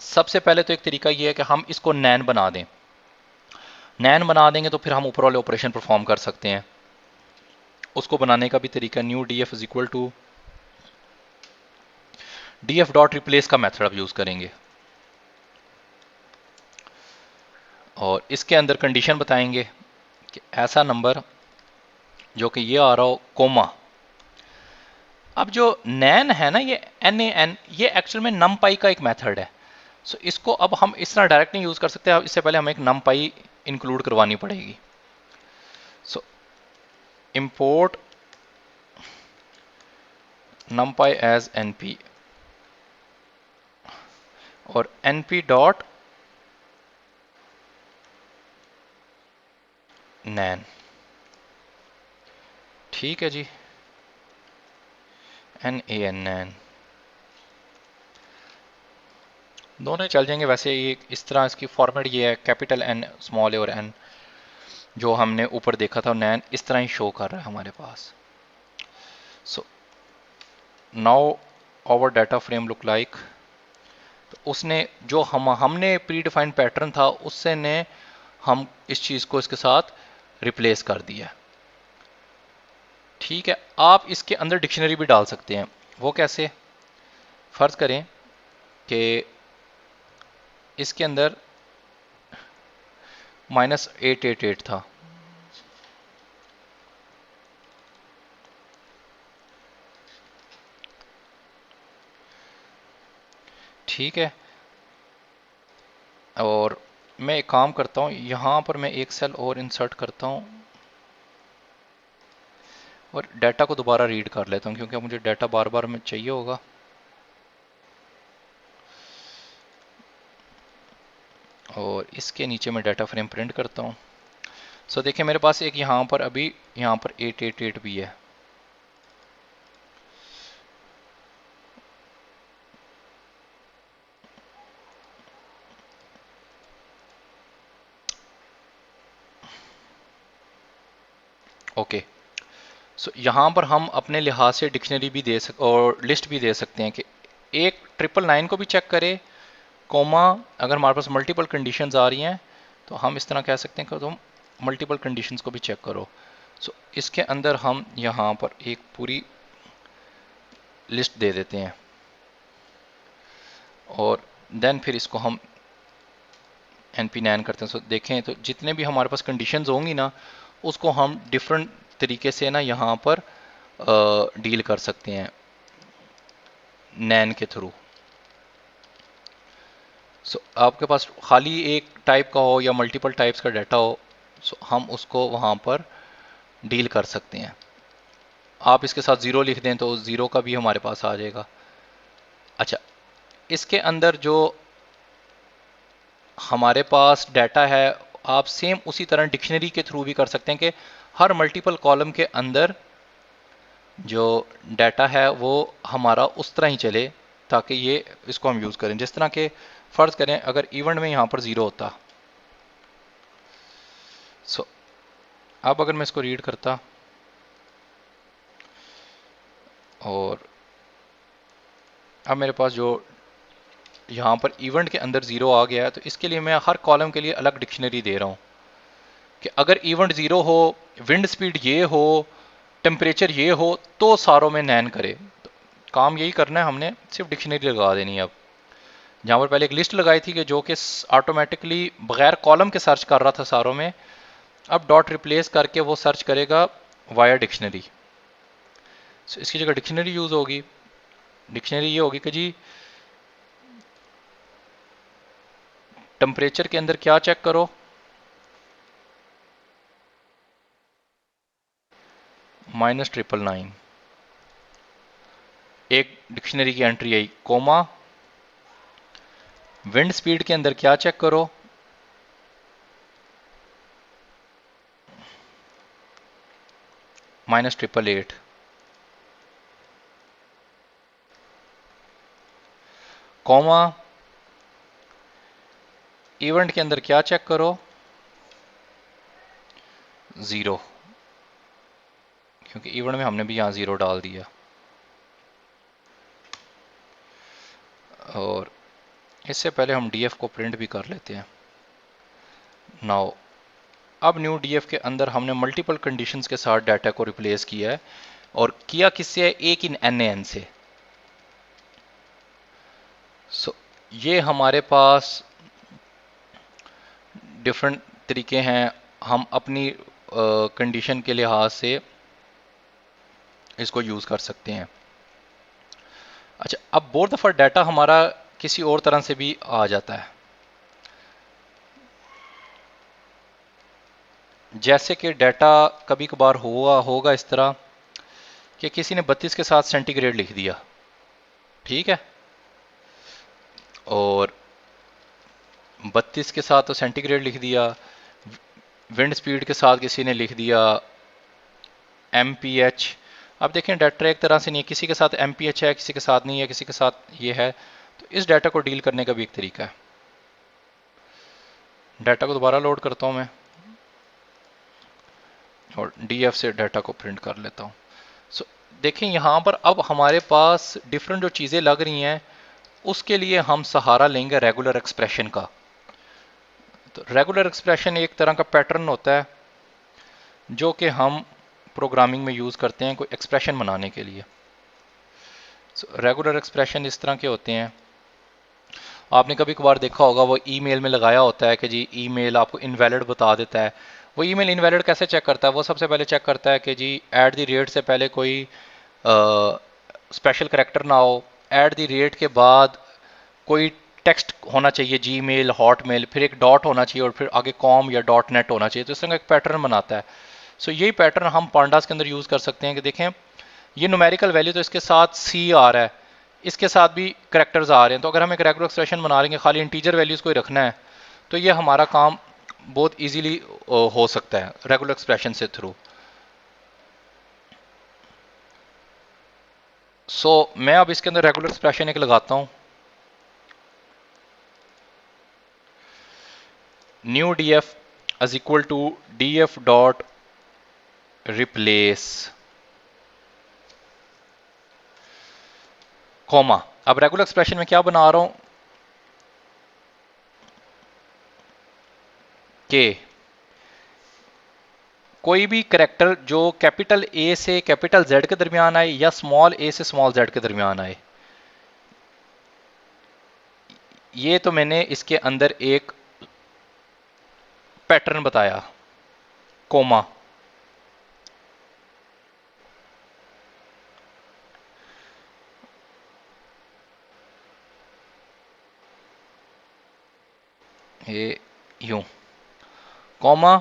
सबसे पहले तो एक तरीका ये है कि हम इसको नैन बना दें। नैन बना देंगे तो फिर हम ऊपर वाले ऑपरेशन परफॉर्म कर सकते हैं। उसको बनाने का भी तरीका new DF is equal to DF dot replace का मेथड अब यूज करेंगे, और इसके अंदर कंडीशन बताएंगे कि ऐसा नंबर जो कि ये आ रहा हो कोमा। अब जो नैन है ना, ये NaN, ये एक्चुअल में numpy का एक मेथड है। सो इसको अब हम इस तरह डायरेक्ट नहीं यूज कर सकते, अब इससे पहले हमें एक numpy इंक्लूड करवानी पड़ेगी। सो इंपोर्ट numpy एज np और np डॉट नैन। ठीक है जी, NaN नैन दोनों ही चल जाएंगे। वैसे ये इस तरह इसकी फॉर्मेट ये है, कैपिटल N स्मॉल ए और N जो हमने ऊपर देखा था नैन इस तरह ही शो कर रहा है हमारे पास। So now our data frame look like, तो उसने जो हमने प्री डिफाइंड पैटर्न था उससे ने हम इस चीज़ को इसके साथ रिप्लेस कर दिया। ठीक है, आप इसके अंदर डिक्शनरी भी डाल सकते हैं। वो कैसे? फर्ज करें कि इसके अंदर -888 था, ठीक है, और मैं एक काम करता हूँ, यहाँ पर मैं एक सेल और इंसर्ट करता हूँ और डाटा को दोबारा रीड कर लेता हूँ क्योंकि अब मुझे डाटा बार बार में चाहिए होगा। और इसके नीचे मैं डाटा फ्रेम प्रिंट करता हूँ। सो देखिए मेरे पास एक यहाँ पर अभी यहाँ पर 888 भी है। ओके, सो यहाँ पर हम अपने लिहाज से डिक्शनरी भी दे सक और लिस्ट भी दे सकते हैं कि एक 999 को भी चेक करे, कोमा अगर हमारे पास मल्टीपल कंडीशंस आ रही हैं तो हम इस तरह कह सकते हैं कि तुम मल्टीपल कंडीशंस को भी चेक करो। सो इसके अंदर हम यहाँ पर एक पूरी लिस्ट दे देते हैं और देन फिर इसको हम np9 करते हैं। सो देखें तो जितने भी हमारे पास कंडीशंस होंगी ना उसको हम डिफरेंट तरीके से ना यहाँ पर डील कर सकते हैं नैन के थ्रू। सो आपके पास खाली एक टाइप का हो या मल्टीपल टाइप्स का डाटा हो, सो हम उसको वहाँ पर डील कर सकते हैं। आप इसके साथ ज़ीरो लिख दें तो ज़ीरो का भी हमारे पास आ जाएगा। अच्छा, इसके अंदर जो हमारे पास डाटा है आप सेम उसी तरह डिक्शनरी के थ्रू भी कर सकते हैं कि हर मल्टीपल कॉलम के अंदर जो डाटा है वो हमारा उस तरह ही चले ताकि ये इसको हम यूज़ करें। जिस तरह के फ़र्ज़ करें अगर इवेंट में यहाँ पर ज़ीरो होता, सो अब अगर मैं इसको रीड करता और अब मेरे पास जो यहाँ पर इवेंट के अंदर ज़ीरो आ गया है तो इसके लिए मैं हर कॉलम के लिए अलग डिक्शनरी दे रहा हूँ कि अगर इवेंट ज़ीरो हो, विंड स्पीड ये हो, टेम्परेचर ये हो तो सारों में नैन करे। तो काम यही करना है, हमने सिर्फ डिक्शनरी लगा देनी है। अब जहाँ पर पहले एक लिस्ट लगाई थी कि जो कि ऑटोमेटिकली बगैर कॉलम के सर्च कर रहा था सारों में, अब डॉट रिप्लेस करके वो सर्च करेगा वाया डिक्शनरी। so, इसकी जगह डिक्शनरी यूज़ होगी। डिक्शनरी ये होगी कि जी टेम्परेचर के अंदर क्या चेक करो, -999। एक डिक्शनरी की एंट्री आई, कोमा विंड स्पीड के अंदर क्या चेक करो, -888। कॉमा इवेंट के अंदर क्या चेक करो, ज़ीरो, क्योंकि इवेंट में हमने भी यहाँ ज़ीरो डाल दिया। और इससे पहले हम डीएफ को प्रिंट भी कर लेते हैं। नाउ अब न्यू डीएफ के अंदर हमने मल्टीपल कंडीशंस के साथ डाटा को रिप्लेस किया है और किया किससे है, एक इन NaN से। सो ये हमारे पास डिफरेंट तरीके हैं, हम अपनी कंडीशन के लिहाज से इसको यूज़ कर सकते हैं। अच्छा, अब बहुत दफ़ा डाटा हमारा किसी और तरह से भी आ जाता है, जैसे कि डाटा कभी कभार होगा इस तरह कि किसी ने 32 के साथ सेंटीग्रेड लिख दिया, ठीक है, और 32 के साथ तो सेंटीग्रेड लिख दिया, विंड स्पीड के साथ किसी ने लिख दिया MPH। अब देखें डाटा एक तरह से नहीं है, किसी के साथ MPH है, किसी के साथ नहीं है, किसी के साथ ये है। तो इस डाटा को डील करने का भी एक तरीका है। डाटा को दोबारा लोड करता हूं मैं और DF से डाटा को प्रिंट कर लेता हूं। सो देखें यहाँ पर अब हमारे पास डिफरेंट जो चीज़ें लग रही हैं उसके लिए हम सहारा लेंगे रेगुलर एक्सप्रेशन का। तो रेगुलर एक्सप्रेशन एक तरह का पैटर्न होता है जो कि हम प्रोग्रामिंग में यूज़ करते हैं कोई एक्सप्रेशन बनाने के लिए। रेगुलर एक्सप्रेशन इस तरह के होते हैं, आपने कभी कभार देखा होगा, वो ईमेल में लगाया होता है कि जी ईमेल आपको इनवैलिड बता देता है। वो ईमेल इनवैलिड कैसे चेक करता है? वो सबसे पहले चेक करता है कि जी @ से पहले कोई स्पेशल करेक्टर ना हो, @ के बाद कोई टेक्स्ट होना चाहिए, जीमेल, हॉटमेल, फिर एक डॉट होना चाहिए और फिर आगे कॉम या .net होना चाहिए। तो इस तरह का एक पैटर्न बनाता है। सो यही पैटर्न हम पांडास के अंदर यूज़ कर सकते हैं कि देखें ये न्यूमेरिकल वैल्यू तो इसके साथ C आ रहा है, इसके साथ भी करेक्टर्स आ रहे हैं। तो अगर हम एक रेगुलर एक्सप्रेशन बना लेंगे, खाली इंटीजर वैल्यूज़ को ही रखना है, तो ये हमारा काम बहुत इजीली हो सकता है रेगुलर एक्सप्रेशन से थ्रू। सो मैं अब इसके अंदर रेगुलर एक्सप्रेशन एक लगाता हूं, new DF = DF dot replace comma. अब रेगुलर एक्सप्रेशन में क्या बना रहा हूं कि कोई भी करेक्टर जो कैपिटल A से कैपिटल Z के दरमियान आए या स्मॉल a से स्मॉल z के दरमियान आए, ये तो मैंने इसके अंदर एक पैटर्न बताया, कोमा। ये यूं कॉमा,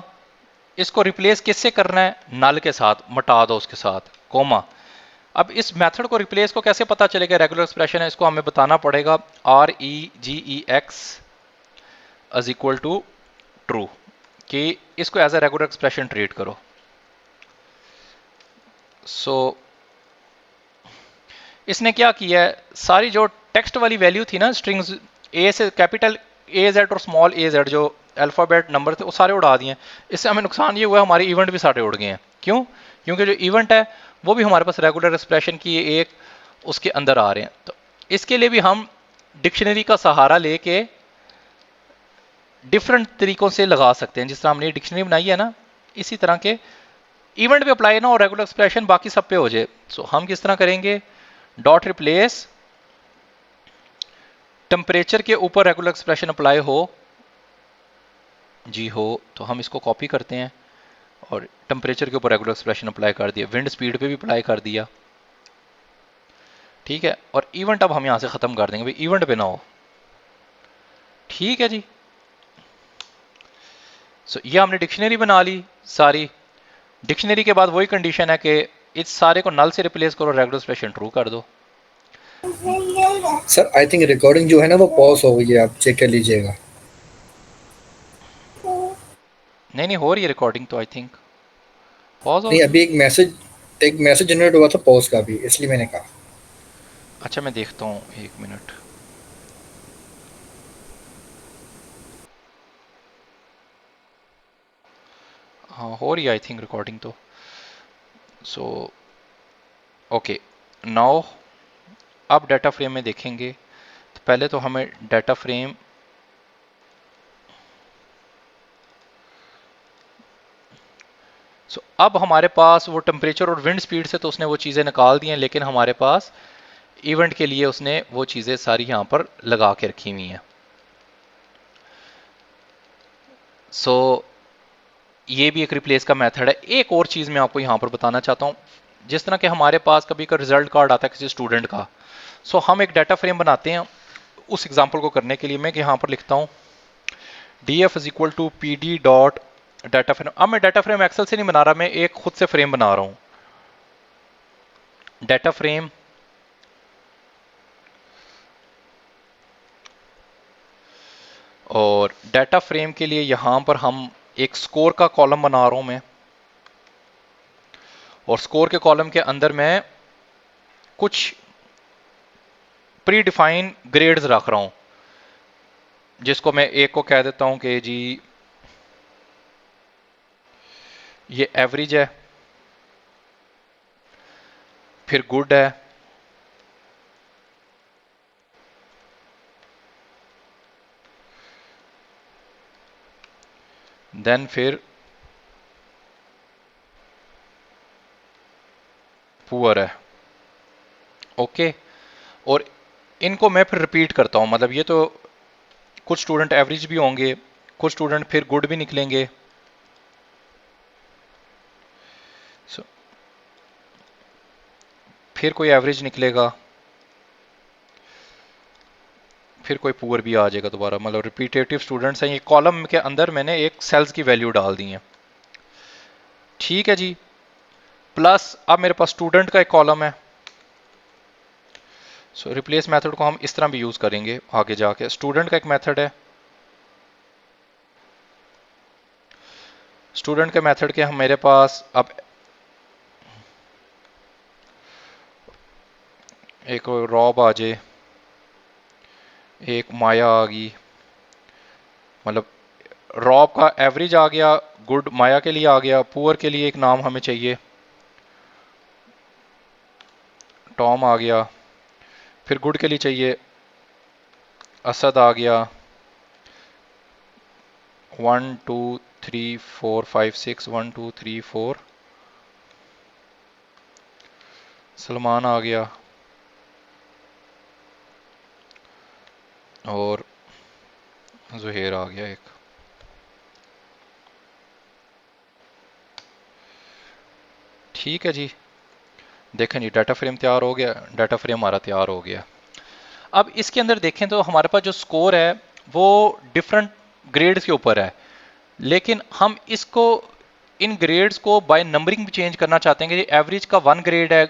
इसको रिप्लेस किससे करना है? नल के साथ, मिटा दो उसके साथ, कोमा। अब इस मेथड को रिप्लेस को कैसे पता चलेगा रेगुलर एक्सप्रेशन है? इसको हमें बताना पड़ेगा REGEX = ट्रू, कि इसको as a regular expression treat करो। सो इसने क्या किया है, सारी जो टेक्स्ट वाली वैल्यू थी ना, स्ट्रिंग्स A से कैपिटल AZ और स्मॉल AZ जो अल्फाबेट नंबर थे वो सारे उड़ा दिए हैं। इससे हमें नुकसान ये हुआ है, हमारे इवेंट भी सारे उड़ गए हैं। क्यों? क्योंकि जो इवेंट है वो भी हमारे पास रेगुलर एक्सप्रेशन की एक उसके अंदर आ रहे हैं। तो इसके लिए भी हम डिक्शनरी का सहारा लेके डिफरेंट तरीकों से लगा सकते हैं। जिस तरह हमने डिक्शनरी बनाई है ना, इसी तरह के इवेंट पे अप्लाई ना और रेगुलर एक्सप्रेशन बाकी सब पे हो जाए। सो हम किस तरह करेंगे, डॉट रिप्लेस टेम्परेचर के ऊपर रेगुलर एक्सप्रेशन अप्लाई हो जी हो, तो हम इसको कॉपी करते हैं और टेम्परेचर के ऊपर रेगुलर एक्सप्रेशन अप्लाई कर दिया, विंड स्पीड पे भी अप्लाई कर दिया, ठीक है। और इवेंट अब हम यहां से खत्म कर देंगे, भाई इवेंट पे ना हो, ठीक है जी। सो ये हमने डिक्शनरी बना ली सारी। डिक्शनरी के बाद वही कंडीशन है कि इस सारे को नल से रिप्लेस करो, रेगुलर एक्सप्रेशन ट्रू कर दो। सर आई थिंक रिकॉर्डिंग जो है ना वो पॉज हो गई है, आप चेक कर लीजिएगा। नहीं हो रही है रिकॉर्डिंग तो, आई थिंक पॉज हो नहीं, गई। अभी एक मैसेज जनरेट हुआ था पॉज का भी, इसलिए मैंने कहा। अच्छा मैं देखता हूँ, 1 मिनट। हाँ हो रही है आई थिंक रिकॉर्डिंग तो। सो ओके, नाउ अब डाटा फ्रेम में देखेंगे। तो पहले तो हमें डाटा फ्रेम अब हमारे पास वो टेम्परेचर और विंड स्पीड से तो उसने वो चीज़ें निकाल दी हैं, लेकिन हमारे पास इवेंट के लिए उसने वो चीज़ें सारी यहाँ पर लगा के रखी हुई हैं। सो ये भी एक रिप्लेस का मेथड है। एक और चीज़ मैं आपको यहाँ पर बताना चाहता हूँ, जिस तरह के हमारे पास कभी का रिजल्ट कार्ड आता है किसी स्टूडेंट का, सो हम एक डाटा फ्रेम बनाते हैं। उस एग्जांपल को करने के लिए मैं यहाँ पर लिखता हूँ df is equal to P D dot data frame. अब मैं डाटा फ्रेम एक्सेल से नहीं बना रहा, मैं एक खुद से फ्रेम बना रहा हूँ। डाटा फ्रेम और डाटा फ्रेम के लिए यहां पर हम एक स्कोर का कॉलम बना रहा हूं मैं, और स्कोर के कॉलम के अंदर मैं कुछ प्री डिफाइन ग्रेड्स रख रहा हूं, जिसको मैं एक को कह देता हूं कि जी ये एवरेज है, फिर गुड है, देन फिर पुअर है। ओके, और इनको मैं फिर रिपीट करता हूं, मतलब ये तो कुछ स्टूडेंट एवरेज भी होंगे, कुछ स्टूडेंट फिर गुड भी निकलेंगे। so, फिर कोई एवरेज निकलेगा, फिर कोई पुअर भी आ जाएगा दोबारा, मतलब रिपीटेटिव स्टूडेंट्स हैं। ये कॉलम के अंदर मैंने एक सेल्स की वैल्यू डाल दी है, ठीक है जी। प्लस अब मेरे पास स्टूडेंट का एक कॉलम है। सो रिप्लेस मेथड को हम इस तरह भी यूज करेंगे आगे जाके। स्टूडेंट का एक मेथड है, स्टूडेंट के मेथड के हम मेरे पास अब एक रॉब आ जाए, एक माया आ गई, मतलब रॉब का एवरेज आ गया, गुड माया के लिए आ गया, पुअर के लिए एक नाम हमें चाहिए, टॉम आ गया, फिर गुड के लिए चाहिए असद आ गया, 1 2 3 4 5 6 1 2 3 4 सलमान आ गया, और जुहेर आ गया एक। ठीक है जी, देखें जी डाटा फ्रेम तैयार हो गया, डाटा फ्रेम हमारा तैयार हो गया। अब इसके अंदर देखें तो हमारे पास जो स्कोर है वो डिफरेंट ग्रेड्स के ऊपर है, लेकिन हम इसको इन ग्रेड्स को बाय नंबरिंग भी चेंज करना चाहते हैं कि एवरेज का 1 ग्रेड है,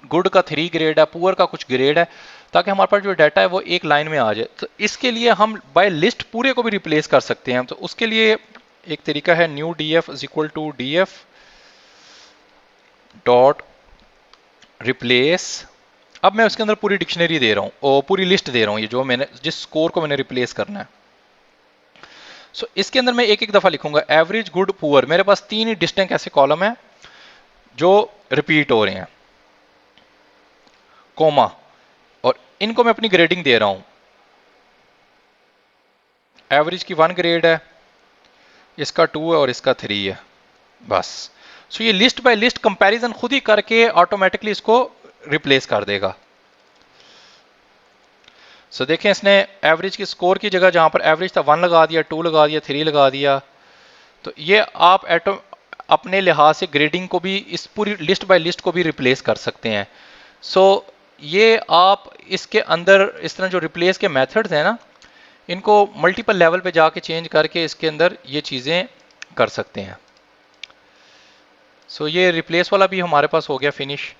गुड का 3 ग्रेड है, पुअर का कुछ ग्रेड है, ताकि हमारे पास जो डाटा है वो एक लाइन में आ जाए। तो इसके लिए हम बाय लिस्ट पूरे को भी रिप्लेस कर सकते हैं। तो उसके लिए एक तरीका है new df is equal to df dot replace. अब मैं उसके अंदर पूरी डिक्शनरी दे रहा हूं और पूरी लिस्ट दे रहा हूं, ये जो मैंने जिस स्कोर को मैंने रिप्लेस करना है। सो इसके अंदर मैं एक एक दफा लिखूंगा एवरेज गुड पुअर। मेरे पास 3 ही डिस्टिंक्ट ऐसे कॉलम है जो रिपीट हो रहे हैं, कोमा, और इनको मैं अपनी ग्रेडिंग दे रहा हूं। एवरेज की 1 ग्रेड है, इसका 2 है और इसका 3 है, बस। सो ये लिस्ट बाय लिस्ट कंपैरिजन खुद ही करके ऑटोमेटिकली इसको रिप्लेस कर देगा। सो देखें इसने एवरेज की स्कोर की जगह जहां पर एवरेज था 1 लगा दिया, 2 लगा दिया, 3 लगा दिया। तो ये आप अपने लिहाज से ग्रेडिंग को भी इस पूरी लिस्ट बाय लिस्ट को भी रिप्लेस कर सकते हैं। सो ये आप इसके अंदर इस तरह जो रिप्लेस के मेथड्स हैं ना, इनको मल्टीपल लेवल पे जाके चेंज करके इसके अंदर ये चीज़ें कर सकते हैं। सो ये रिप्लेस वाला भी हमारे पास हो गया फिनिश।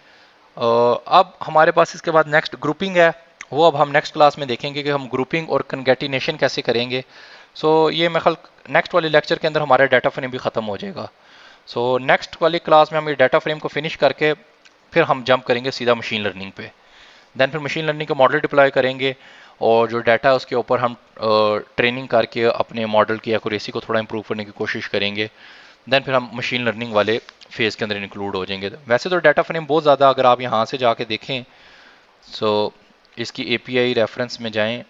अब हमारे पास इसके बाद नेक्स्ट ग्रुपिंग है, वो अब हम नेक्स्ट क्लास में देखेंगे कि हम ग्रुपिंग और कंकैटिनेशन कैसे करेंगे। सो ये मैं ख्याल नेक्स्ट वाले लेक्चर के अंदर हमारा डाटा फ्रेम भी ख़त्म हो जाएगा। सो नेक्स्ट वाली क्लास में हम ये डाटा फ्रेम को फिनिश करके फिर हम जंप करेंगे सीधा मशीन लर्निंग पे। देन फिर मशीन लर्निंग का मॉडल डिप्लॉय करेंगे और जो डाटा है उसके ऊपर हम ट्रेनिंग करके अपने मॉडल की एक्यूरेसी को थोड़ा इंप्रूव करने की कोशिश करेंगे। देन फिर हम मशीन लर्निंग वाले फेज़ के अंदर इंक्लूड हो जाएंगे। वैसे तो डाटा फ्रेम बहुत ज़्यादा, अगर आप यहाँ से जाके देखें सो इसकी API रेफरेंस में जाएं,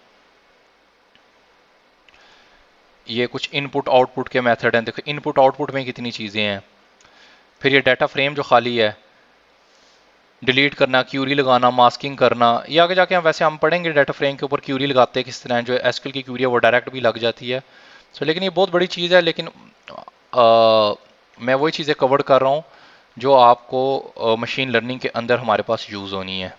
ये कुछ इनपुट आउटपुट के मेथड हैं। देखो इनपुट आउटपुट में कितनी चीज़ें हैं। फिर ये डाटा फ्रेम जो खाली है, डिलीट करना, क्यूरी लगाना, मास्किंग करना, ये आगे जाके हम वैसे हम पढ़ेंगे डाटा फ्रेम के ऊपर क्यूरी लगाते हैं किस तरह। जो SQL की क्यूरी है वो डायरेक्ट भी लग जाती है। सो लेकिन ये बहुत बड़ी चीज़ है, लेकिन मैं वही चीज़ें कवर कर रहा हूँ जो आपको मशीन लर्निंग के अंदर हमारे पास यूज़ होनी है।